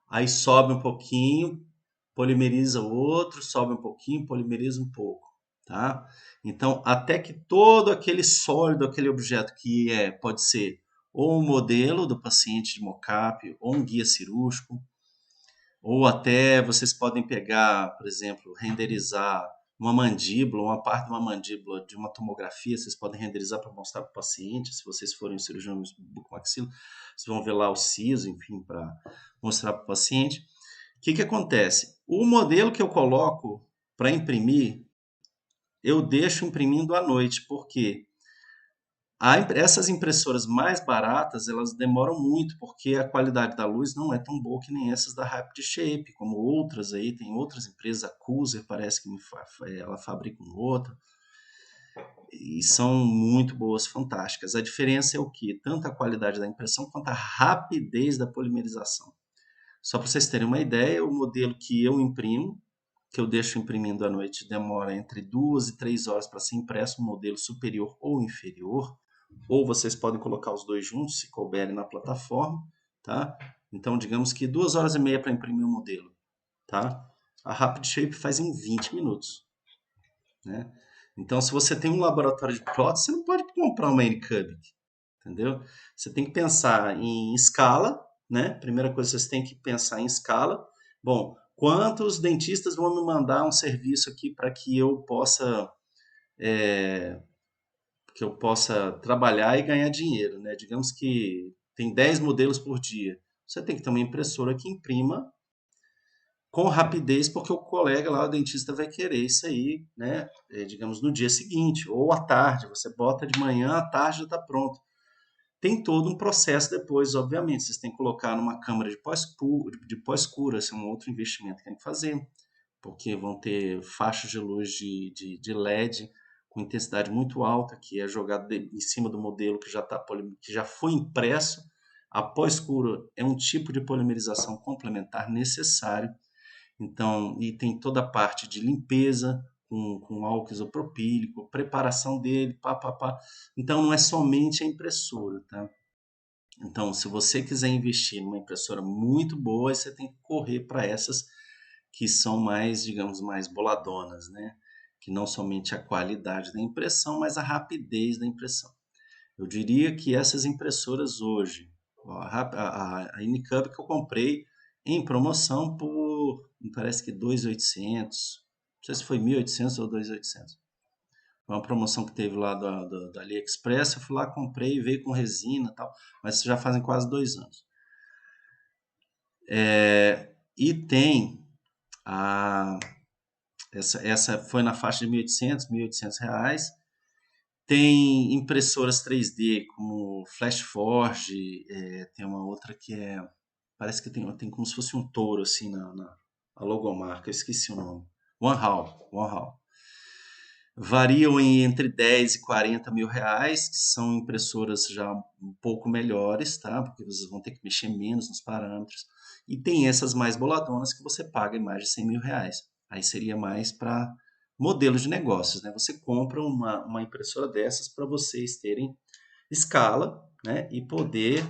aí sobe um pouquinho, polimeriza o outro, sobe um pouquinho, polimeriza um pouco, tá? Então, até que todo aquele sólido, aquele objeto que pode ser ou um modelo do paciente de mocap, ou um guia cirúrgico, ou até vocês podem pegar, por exemplo, renderizar uma mandíbula, uma parte de uma mandíbula de uma tomografia, vocês podem renderizar para mostrar para o paciente, se vocês forem um cirurgião bucomaxilo, vocês vão ver lá o siso, enfim, para mostrar para o paciente. O que acontece? O modelo que eu coloco para imprimir, eu deixo imprimindo à noite, porque essas impressoras mais baratas, elas demoram muito, porque a qualidade da luz não é tão boa que nem essas da Rapid Shape, como outras aí, tem outras empresas, a Cuser parece que ela fabrica um outro, e são muito boas, fantásticas. A diferença é o que? Tanto a qualidade da impressão quanto a rapidez da polimerização. Só para vocês terem uma ideia, o modelo que eu imprimo, que eu deixo imprimindo à noite, demora entre 2 e 3 horas para ser impresso, um modelo superior ou inferior, ou vocês podem colocar os dois juntos, se couberem na plataforma, tá? Então, digamos que 2 horas e meia para imprimir um modelo, tá? A Rapid Shape faz em 20 minutos, né? Então, se você tem um laboratório de prótese, você não pode comprar uma N-Cubic, entendeu? Você tem que pensar em escala, né? Primeira coisa, você tem que pensar em escala. Bom, quantos dentistas vão me mandar um serviço aqui para que eu possa trabalhar e ganhar dinheiro, né? Digamos que tem 10 modelos por dia. Você tem que ter uma impressora que imprima com rapidez, porque o colega lá, o dentista, vai querer isso aí, né? Digamos, no dia seguinte ou à tarde. Você bota de manhã, à tarde já está pronto. Tem todo um processo depois, obviamente. Vocês têm que colocar numa câmara de pós-cura, esse é um outro investimento que tem que fazer, porque vão ter faixas de luz de LED com intensidade muito alta, que é jogado em cima do modelo que já foi impresso. A pós-cura é um tipo de polimerização complementar necessário. Então, e tem toda a parte de limpeza com álcool isopropílico, preparação dele, pá, pá, pá. Então, não é somente a impressora, tá? Então, se você quiser investir numa impressora muito boa, você tem que correr para essas que são mais, digamos, mais boladonas, né? Que não somente a qualidade da impressão, mas a rapidez da impressão. Eu diria que essas impressoras hoje, a Anycub que eu comprei em promoção por, me parece que 2.800, não sei se foi 1.800 ou 2.800. Foi uma promoção que teve lá da AliExpress, eu fui lá, comprei, veio com resina e tal, mas isso já fazem quase 2 anos. E tem a, essa foi na faixa de 1.800, R$ 1.800. Tem impressoras 3D como Flashforge, tem uma outra que parece que tem como se fosse um touro assim a logomarca, eu esqueci o nome. OneHall. Variam entre 10 e 40 mil reais, que são impressoras já um pouco melhores, tá? Porque vocês vão ter que mexer menos nos parâmetros. E tem essas mais boladonas que você paga em mais de 100 mil reais. Aí seria mais para modelos de negócios, né? Você compra uma impressora dessas para vocês terem escala, né? E poder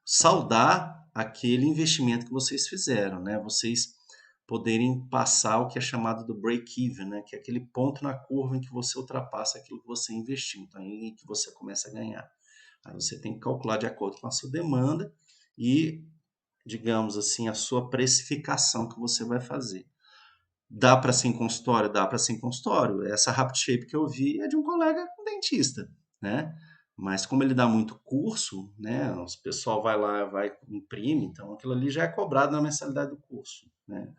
saldar aquele investimento que vocês fizeram, né? Vocês poderem passar o que é chamado do break-even, né? Que é aquele ponto na curva em que você ultrapassa aquilo que você investiu, então aí que você começa a ganhar. Aí você tem que calcular de acordo com a sua demanda e, digamos assim, a sua precificação que você vai fazer. Dá para ser em consultório? Dá para ser em consultório. Essa Rapid Shape que eu vi é de um colega dentista, né? Mas como ele dá muito curso, né? O pessoal vai lá, vai imprime, então aquilo ali já é cobrado na mensalidade do curso, né?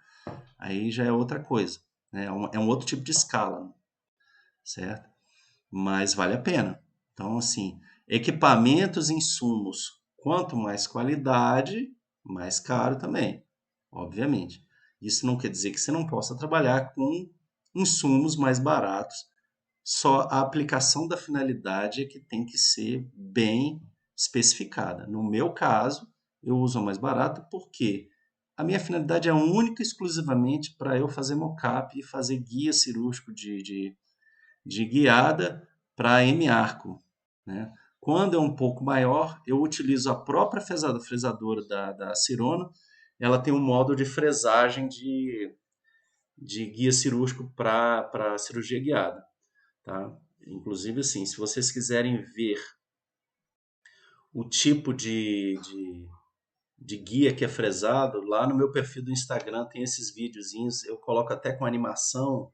Aí já é outra coisa, né? É um outro tipo de escala, certo? Mas vale a pena. Então, assim, equipamentos, insumos, quanto mais qualidade, mais caro também, obviamente. Isso não quer dizer que você não possa trabalhar com insumos mais baratos, só a aplicação da finalidade é que tem que ser bem especificada. No meu caso, eu uso a mais barata porque a minha finalidade é única e exclusivamente para eu fazer mockup e fazer guia cirúrgico de guiada para M-arco, né? Quando é um pouco maior, eu utilizo a própria fresadora da Cirona. Ela tem um modo de fresagem de guia cirúrgico para cirurgia guiada, tá? Inclusive, assim, se vocês quiserem ver o tipo de guia que é fresado, lá no meu perfil do Instagram tem esses videozinhos, eu coloco até com animação,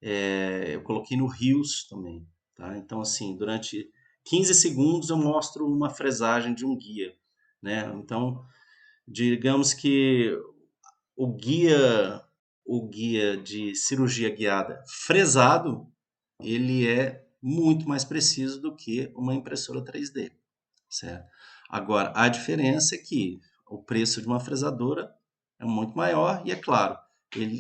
eu coloquei no Reels também, tá? Então, assim, durante 15 segundos eu mostro uma fresagem de um guia, né? Então, digamos que o guia, o guia de cirurgia guiada fresado, ele é muito mais preciso do que uma impressora 3D, certo? Agora, a diferença é que o preço de uma fresadora é muito maior e, é claro,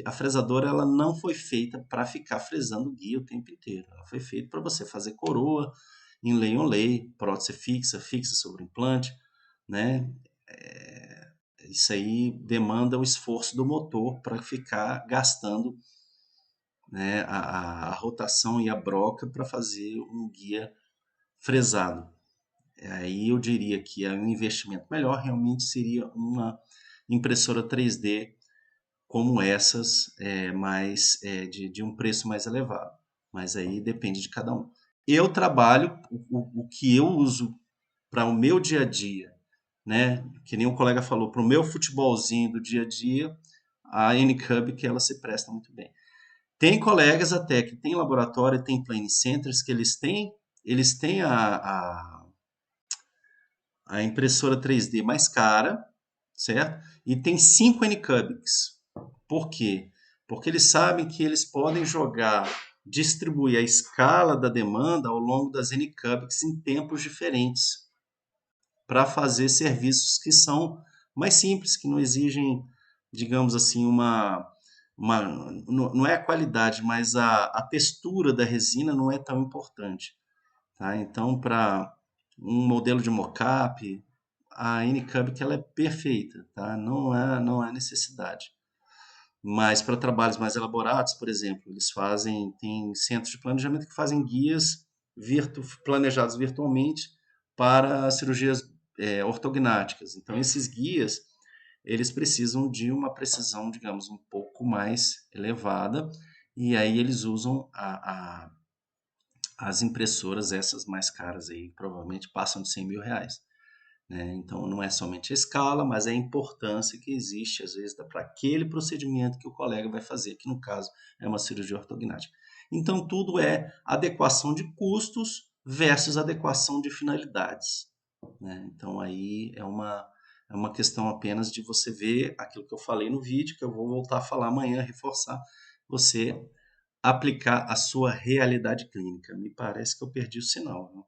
a fresadora ela não foi feita para ficar fresando guia o tempo inteiro. Ela foi feita para você fazer coroa, inlay on lay, prótese fixa, fixa sobre implante, né? Isso aí demanda o esforço do motor para ficar gastando, né, a rotação e a broca para fazer um guia fresado. Aí eu diria que um investimento melhor realmente seria uma impressora 3D como essas, de um preço mais elevado. Mas aí depende de cada um. Eu trabalho, o que eu uso para o meu dia a dia, né? Que nem um colega falou, para o meu futebolzinho do dia a dia, a N-Cub que ela se presta muito bem. Tem colegas até que tem laboratório, tem plane centers que eles têm a impressora 3D mais cara, certo? E tem 5 N-Cubics. Por quê? Porque eles sabem que eles podem distribuir a escala da demanda ao longo das N-Cubics em tempos diferentes para fazer serviços que são mais simples, que não exigem, digamos assim, não é a qualidade, mas a textura da resina não é tão importante, tá? Então, para um modelo de mockup, a N-Cub que ela é perfeita, tá? Não há necessidade. Mas para trabalhos mais elaborados, por exemplo, tem centros de planejamento que fazem guias planejados virtualmente para cirurgias ortognáticas. Então, esses guias, eles precisam de uma precisão, digamos, um pouco mais elevada, e aí eles usam as impressoras, essas mais caras aí, provavelmente passam de R$ 100.000, né? Então, não é somente a escala, mas é a importância que existe, às vezes, para aquele procedimento que o colega vai fazer, que no caso é uma cirurgia ortognática. Então, tudo é adequação de custos versus adequação de finalidades, né? Então, aí é uma questão apenas de você ver aquilo que eu falei no vídeo, que eu vou voltar a falar amanhã, reforçar, você aplicar a sua realidade clínica. Me parece que eu perdi o sinal, viu?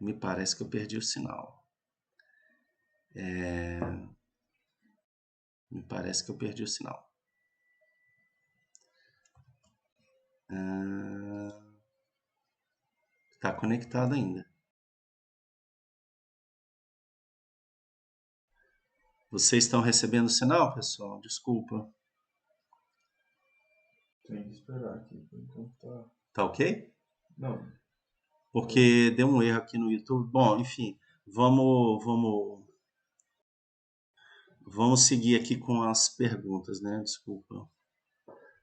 Me parece que eu perdi o sinal. Me parece que eu perdi o sinal. Está conectado ainda. Vocês estão recebendo o sinal, pessoal? Desculpa. Tem que esperar aqui, por enquanto tá. Tá ok? Não, Porque deu um erro aqui no YouTube. Bom, enfim, vamos Vamos seguir aqui com as perguntas, né? Desculpa.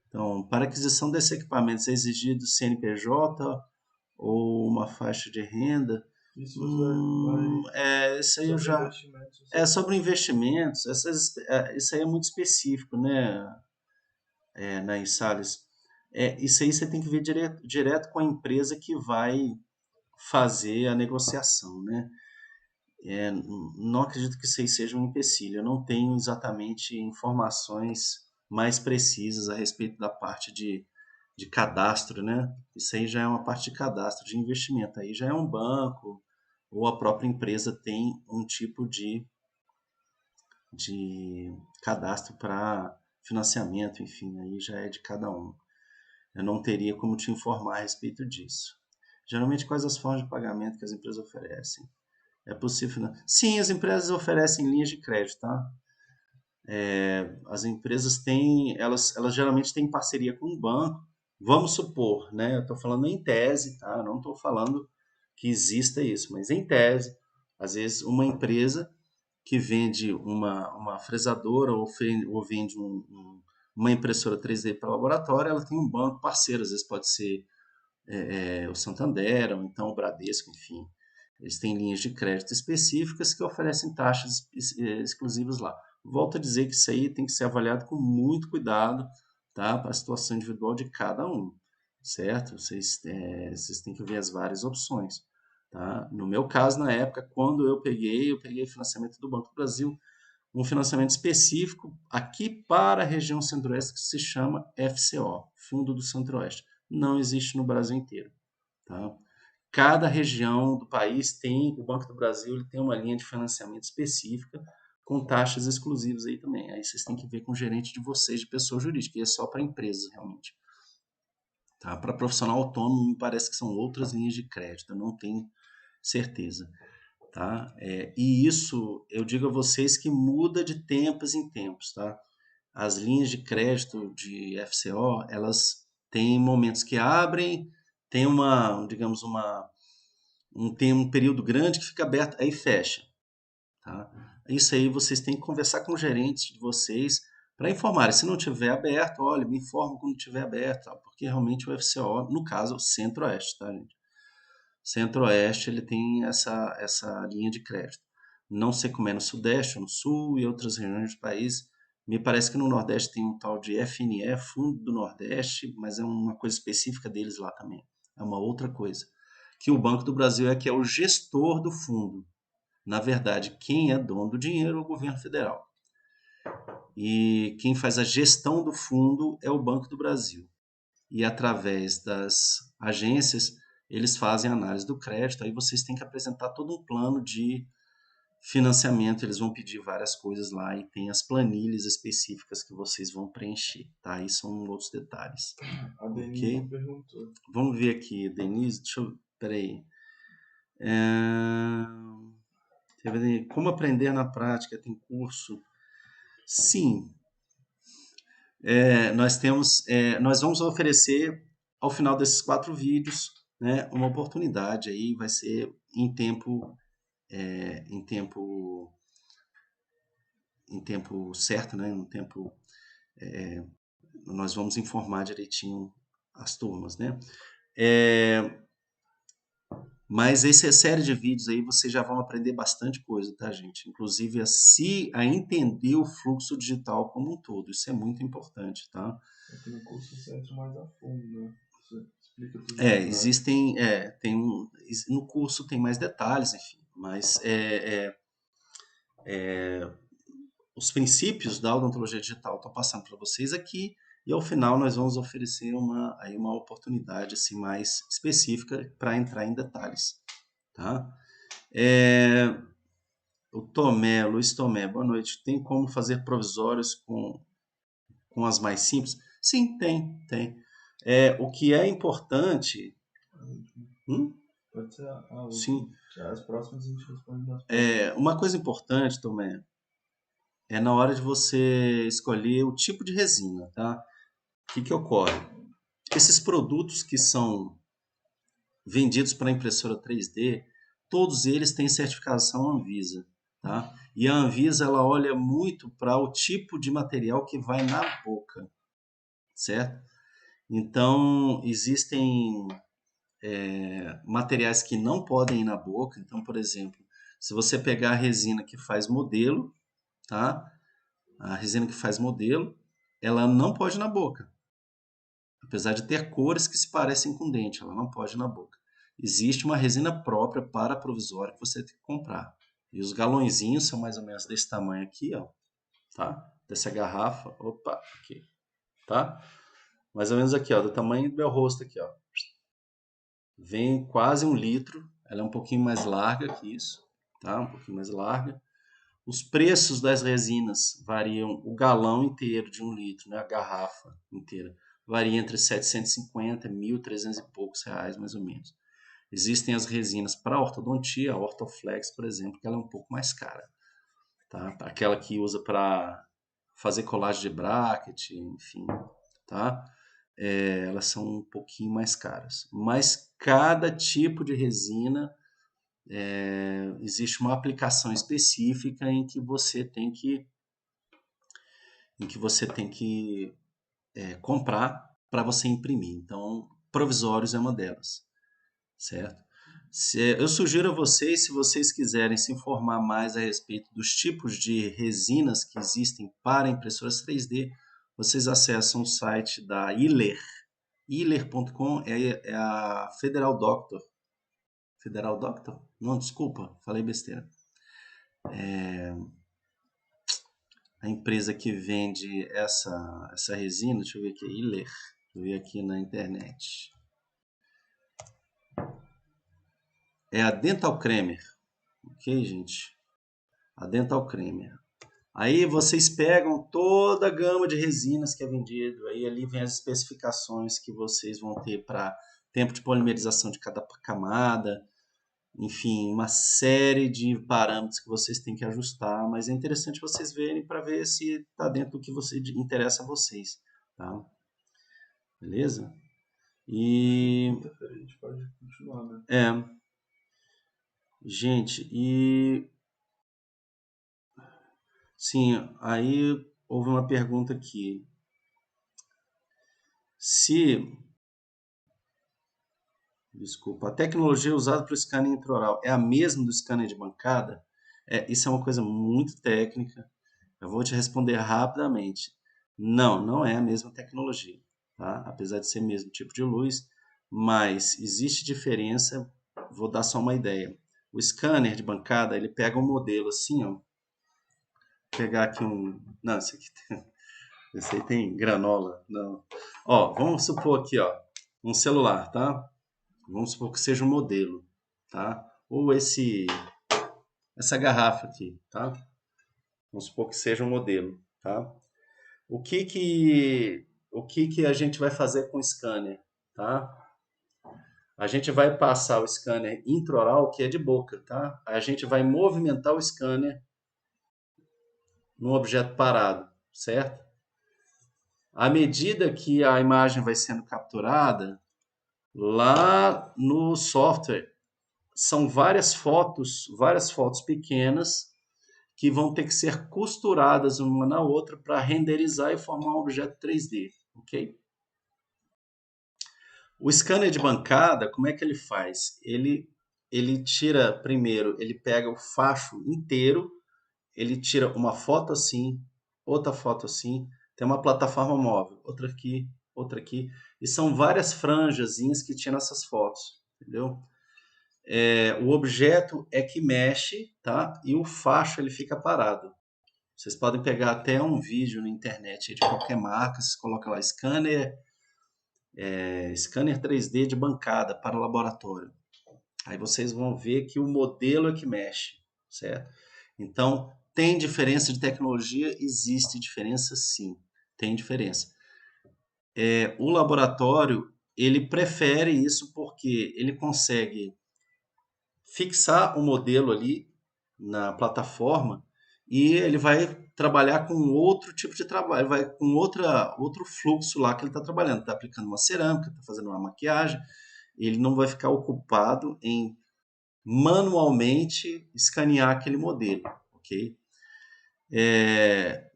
Então, para aquisição desses equipamentos é exigido CNPJ ou uma faixa de renda? Isso vai Isso aí eu sobre já. investimentos. É sobre investimentos. Isso aí é muito específico, né, Nair Salles? Isso aí você tem que ver direto com a empresa que vai fazer a negociação, né? Não acredito que isso aí seja um empecilho. Eu não tenho exatamente informações mais precisas a respeito da parte de cadastro, né? Isso aí já é uma parte de cadastro de investimento. Aí já é um banco ou a própria empresa tem um tipo de cadastro para financiamento, enfim, aí já é de cada um. Eu não teria como te informar a respeito disso. Geralmente, quais as formas de pagamento que as empresas oferecem? É possível, né? Sim, as empresas oferecem linhas de crédito, tá? As empresas têm, elas geralmente têm parceria com o banco. Vamos supor, né? Eu estou falando em tese, tá? Eu não estou falando que exista isso, mas em tese, às vezes uma empresa que vende uma fresadora ou vende uma impressora 3D para laboratório, ela tem um banco parceiro, às vezes pode ser o Santander, ou então o Bradesco, enfim. Eles têm linhas de crédito específicas que oferecem taxas exclusivas lá. Volto a dizer que isso aí tem que ser avaliado com muito cuidado, tá? Para a situação individual de cada um, certo? Vocês têm que ver as várias opções, tá? No meu caso, na época, quando eu peguei financiamento do Banco do Brasil, um financiamento específico aqui para a região centro-oeste que se chama FCO, Fundo do Centro-Oeste. Não existe no Brasil inteiro, tá? Cada região do país tem, o Banco do Brasil ele tem uma linha de financiamento específica com taxas exclusivas aí também. Aí vocês têm que ver com o gerente de vocês, de pessoa jurídica, e é só para empresas realmente. Tá? Para profissional autônomo, me parece que são outras linhas de crédito, eu não tenho certeza. Tá? E isso eu digo a vocês que muda de tempos em tempos, tá? As linhas de crédito de FCO, elas têm momentos que abrem, tem digamos, tem um período grande que fica aberto, aí fecha, tá? Isso aí vocês têm que conversar com os gerentes de vocês para informar. Se não tiver aberto, olha, me informa quando tiver aberto, tá? Porque realmente o FCO, no caso, é o Centro-Oeste, tá, gente? Centro-Oeste ele tem essa linha de crédito. Não sei como é no Sudeste, no Sul e outras regiões do país. Me parece que no Nordeste tem um tal de FNE, Fundo do Nordeste, mas é uma coisa específica deles lá também. É uma outra coisa. Que o Banco do Brasil é que é o gestor do fundo. Na verdade, quem é dono do dinheiro é o governo federal. E quem faz a gestão do fundo é o Banco do Brasil. E através das agências, eles fazem análise do crédito, aí vocês têm que apresentar todo um plano de financiamento, eles vão pedir várias coisas lá e tem as planilhas específicas que vocês vão preencher, tá? Aí são outros detalhes, A Denise ok? perguntou. Vamos ver aqui, Denise, peraí. Como aprender na prática? Tem curso? Sim, nós vamos oferecer ao final desses 4 vídeos, né, uma oportunidade aí, vai ser em tempo certo, né, nós vamos informar direitinho as turmas, né. É, mas essa série de vídeos aí vocês já vão aprender bastante coisa, tá, gente? Inclusive a entender o fluxo digital como um todo. Isso é muito importante, tá? Aqui no curso você entra mais a fundo, né? Você explica tudo na prática. No curso tem mais detalhes, enfim, mas os princípios da odontologia digital estão passando para vocês aqui e ao final nós vamos oferecer uma oportunidade assim mais específica para entrar em detalhes, tá? O Luiz Tomé, boa noite. Tem como fazer provisórios com as mais simples? Sim, tem. O que é importante. A última. Hum? Pode ser a última. Sim. Já as próximas a gente responde nas próximas. Uma coisa importante, Tomé, é na hora de você escolher o tipo de resina, tá? O que ocorre? Esses produtos que são vendidos para impressora 3D, todos eles têm certificação Anvisa, tá? E a Anvisa, ela olha muito para o tipo de material que vai na boca, certo? Então, existem materiais que não podem ir na boca. Então, por exemplo, se você pegar a resina que faz modelo, tá? A resina que faz modelo, ela não pode ir na boca. Apesar de ter cores que se parecem com dente, ela não pode ir na boca. Existe uma resina própria para provisório que você tem que comprar. E os galõezinhos são mais ou menos desse tamanho aqui, ó, tá? Dessa garrafa, opa, aqui, tá? Mais ou menos aqui, ó, do tamanho do meu rosto aqui, ó. Vem quase 1 litro, ela é um pouquinho mais larga que isso, tá? Um pouquinho mais larga. Os preços das resinas variam, o galão inteiro de 1 litro, né? A garrafa inteira, varia entre 750 e 1.300 e poucos reais, mais ou menos. Existem as resinas para ortodontia, a Orthoflex, por exemplo, que ela é um pouco mais cara, tá? Aquela que usa para fazer colagem de bracket, enfim, tá? Elas são um pouquinho mais caras. Mas cada tipo de resina existe uma aplicação específica em que você tem que comprar para você imprimir. Então, provisórios é uma delas, certo? Eu sugiro a vocês, se vocês quiserem se informar mais a respeito dos tipos de resinas que existem para impressoras 3D, vocês acessam o site da Ihler. Ihler.com é a Federal Doctor. Federal Doctor? Não, desculpa, falei besteira. A empresa que vende essa resina, deixa eu ver aqui, Ihler. Deixa eu ver aqui na internet. É a Dental Cremer. Ok, gente? A Dental Cremer. Aí vocês pegam toda a gama de resinas que é vendido, aí ali vem as especificações que vocês vão ter para tempo de polimerização de cada camada, enfim, uma série de parâmetros que vocês têm que ajustar, mas é interessante vocês verem para ver se está dentro do que interessa a vocês, tá? Beleza? E... A gente pode continuar, né? Gente, e... Sim, aí houve uma pergunta aqui. Desculpa, a tecnologia usada para o scanner intraoral é a mesma do scanner de bancada? Isso é uma coisa muito técnica. Eu vou te responder rapidamente. Não, não é a mesma tecnologia, tá? Apesar de ser o mesmo tipo de luz, mas existe diferença. Vou dar só uma ideia. O scanner de bancada, ele pega um modelo assim, ó. Vou pegar aqui um... Não, esse aí tem granola. Não. Ó, vamos supor aqui, ó, um celular, tá? Vamos supor que seja um modelo, tá? Ou essa garrafa aqui, tá? Vamos supor que seja um modelo, tá? O que a gente vai fazer com o scanner, tá? A gente vai passar o scanner intraoral, que é de boca, tá? A gente vai movimentar o scanner num objeto parado, certo? À medida que a imagem vai sendo capturada, lá no software, são várias fotos pequenas que vão ter que ser costuradas uma na outra para renderizar e formar um objeto 3D, ok? O scanner de bancada, como é que ele faz? Ele tira primeiro, ele pega o facho inteiro, ele tira uma foto assim, outra foto assim, tem uma plataforma móvel, outra aqui, e são várias franjazinhas que tiram essas fotos, entendeu? O objeto é que mexe, tá? E o facho ele fica parado. Vocês podem pegar até um vídeo na internet de qualquer marca, vocês colocam lá scanner 3D de bancada para laboratório. Aí vocês vão ver que o modelo é que mexe, certo? Então, tem diferença de tecnologia? Existe diferença, sim. Tem diferença. O laboratório, ele prefere isso porque ele consegue fixar o modelo ali na plataforma e ele vai trabalhar com outro tipo de trabalho, vai com outro fluxo lá que ele está trabalhando. Está aplicando uma cerâmica, está fazendo uma maquiagem, ele não vai ficar ocupado em manualmente escanear aquele modelo, ok?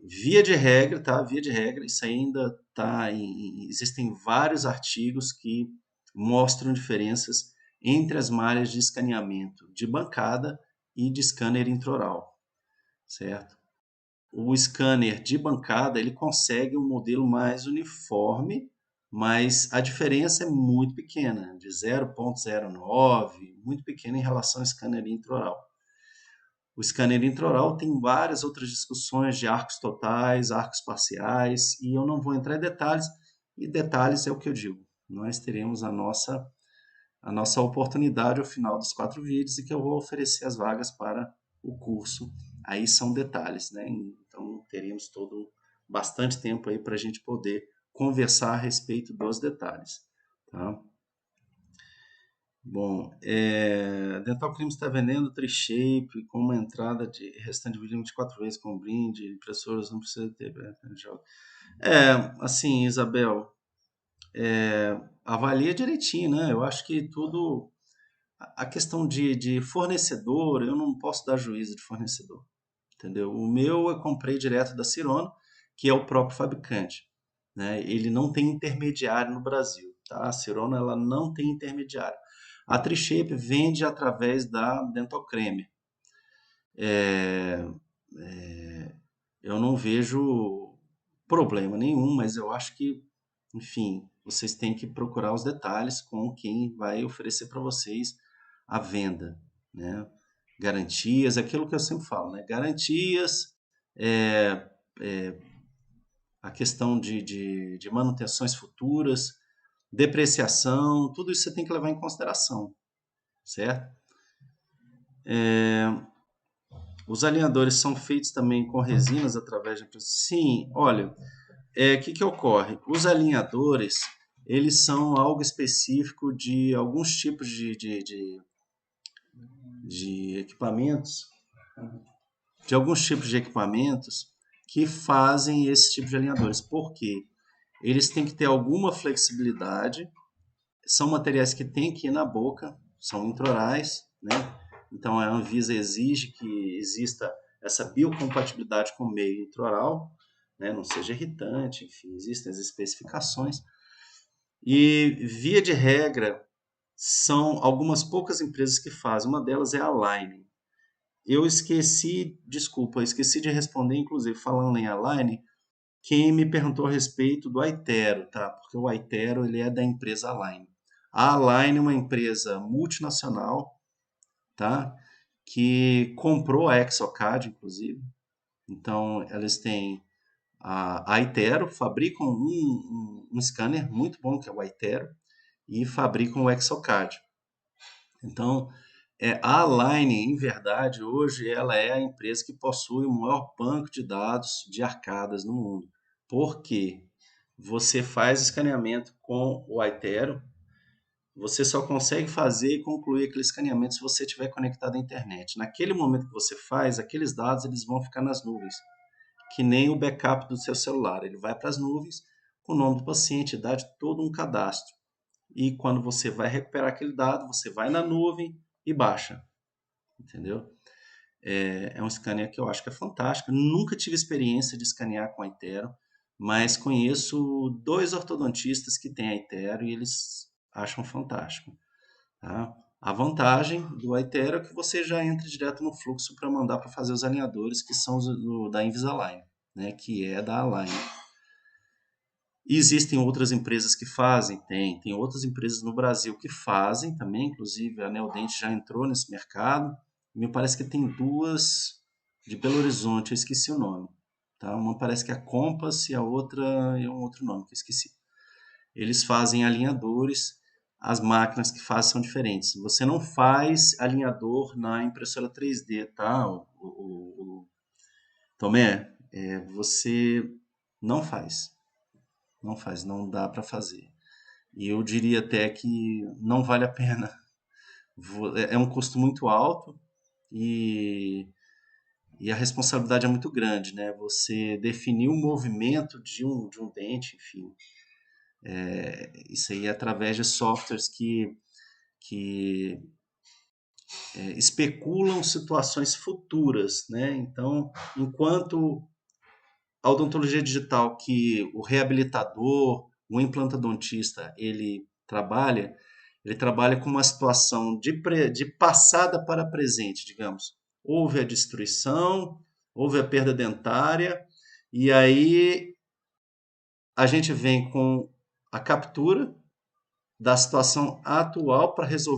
Via de regra, tá? Via de regra, isso ainda tá existem vários artigos que mostram diferenças entre as malhas de escaneamento de bancada e de scanner intraoral, certo? O scanner de bancada, ele consegue um modelo mais uniforme, mas a diferença é muito pequena, de 0,09, muito pequena em relação ao scanner intraoral. O scanner intraoral tem várias outras discussões de arcos totais, arcos parciais, e eu não vou entrar em detalhes, e detalhes é o que eu digo. Nós teremos a nossa oportunidade ao final dos 4 vídeos e que eu vou oferecer as vagas para o curso. Aí são detalhes, né? Então teremos bastante tempo aí para a gente poder conversar a respeito dos detalhes, tá? Bom, Dental Clips está vendendo Tri-Shape com uma entrada de restante de vídeo 24 vezes com brinde, impressoras não precisa ter. Assim, Isabel, avalia direitinho, né? Eu acho que tudo. A questão de fornecedor, eu não posso dar juízo de fornecedor, entendeu? O meu eu comprei direto da Cirona, que é o próprio fabricante, né? Ele não tem intermediário no Brasil, tá? A Cirona ela não tem intermediário. A Tri-Shape vende através da Dental Creme. Eu não vejo problema nenhum, mas eu acho que, enfim, vocês têm que procurar os detalhes com quem vai oferecer para vocês a venda, né? Garantias, aquilo que eu sempre falo, né? Garantias, é, é, a questão de manutenções futuras, depreciação, tudo isso você tem que levar em consideração, certo? Os alinhadores são feitos também com resinas através de... Sim, olha, que ocorre? Os alinhadores, eles são algo específico de alguns tipos de equipamentos, de alguns tipos de equipamentos que fazem esse tipo de alinhadores. Por quê? Eles têm que ter alguma flexibilidade, são materiais que têm que ir na boca, são intraorais, né? Então a Anvisa exige que exista essa biocompatibilidade com o meio intraoral, né? Não seja irritante, enfim, existem as especificações. E, via de regra, são algumas poucas empresas que fazem. Uma delas é a Align. Eu esqueci de responder, inclusive, falando em Align, quem me perguntou a respeito do Aitero, tá? Porque o Aitero, ele é da empresa Align. A Align é uma empresa multinacional, tá? Que comprou a Exocad, inclusive. Então, eles têm a Aitero, fabricam um scanner muito bom, que é o Aitero, e fabricam o Exocad. Então, a Align, em verdade, hoje ela é a empresa que possui o maior banco de dados de arcadas no mundo. Por quê? Você faz escaneamento com o Aitero, você só consegue fazer e concluir aquele escaneamento se você estiver conectado à internet. Naquele momento que você faz, aqueles dados eles vão ficar nas nuvens, que nem o backup do seu celular. Ele vai para as nuvens com o nome do paciente, idade, todo um cadastro. E quando você vai recuperar aquele dado, você vai na nuvem e baixa, entendeu? É um scanner que eu acho que é fantástico. Nunca tive experiência de escanear com a Aitero, mas conheço 2 ortodontistas que têm a Aitero e eles acham fantástico, tá? A vantagem do Aitero é que você já entra direto no fluxo para mandar para fazer os alinhadores, que são da Invisalign, né? Que é da Align. Existem outras empresas que fazem? Tem outras empresas no Brasil que fazem também, inclusive a Neodente já entrou nesse mercado. Me parece que tem 2 de Belo Horizonte, eu esqueci o nome. Tá? Uma parece que é a Compass e a outra é um outro nome que eu esqueci. Eles fazem alinhadores, as máquinas que fazem são diferentes. Você não faz alinhador na impressora 3D, tá? Tomé, você não faz. Não faz, não dá para fazer. E eu diria até que não vale a pena. É um custo muito alto e, e a responsabilidade é muito grande, né? Você definir o movimento de um dente, enfim. Isso aí é através de softwares que especulam situações futuras, né? Então, enquanto a odontologia digital que o reabilitador, o implantodontista, ele trabalha com uma situação de passada para presente, digamos. Houve a destruição, houve a perda dentária, e aí a gente vem com a captura da situação atual para resolver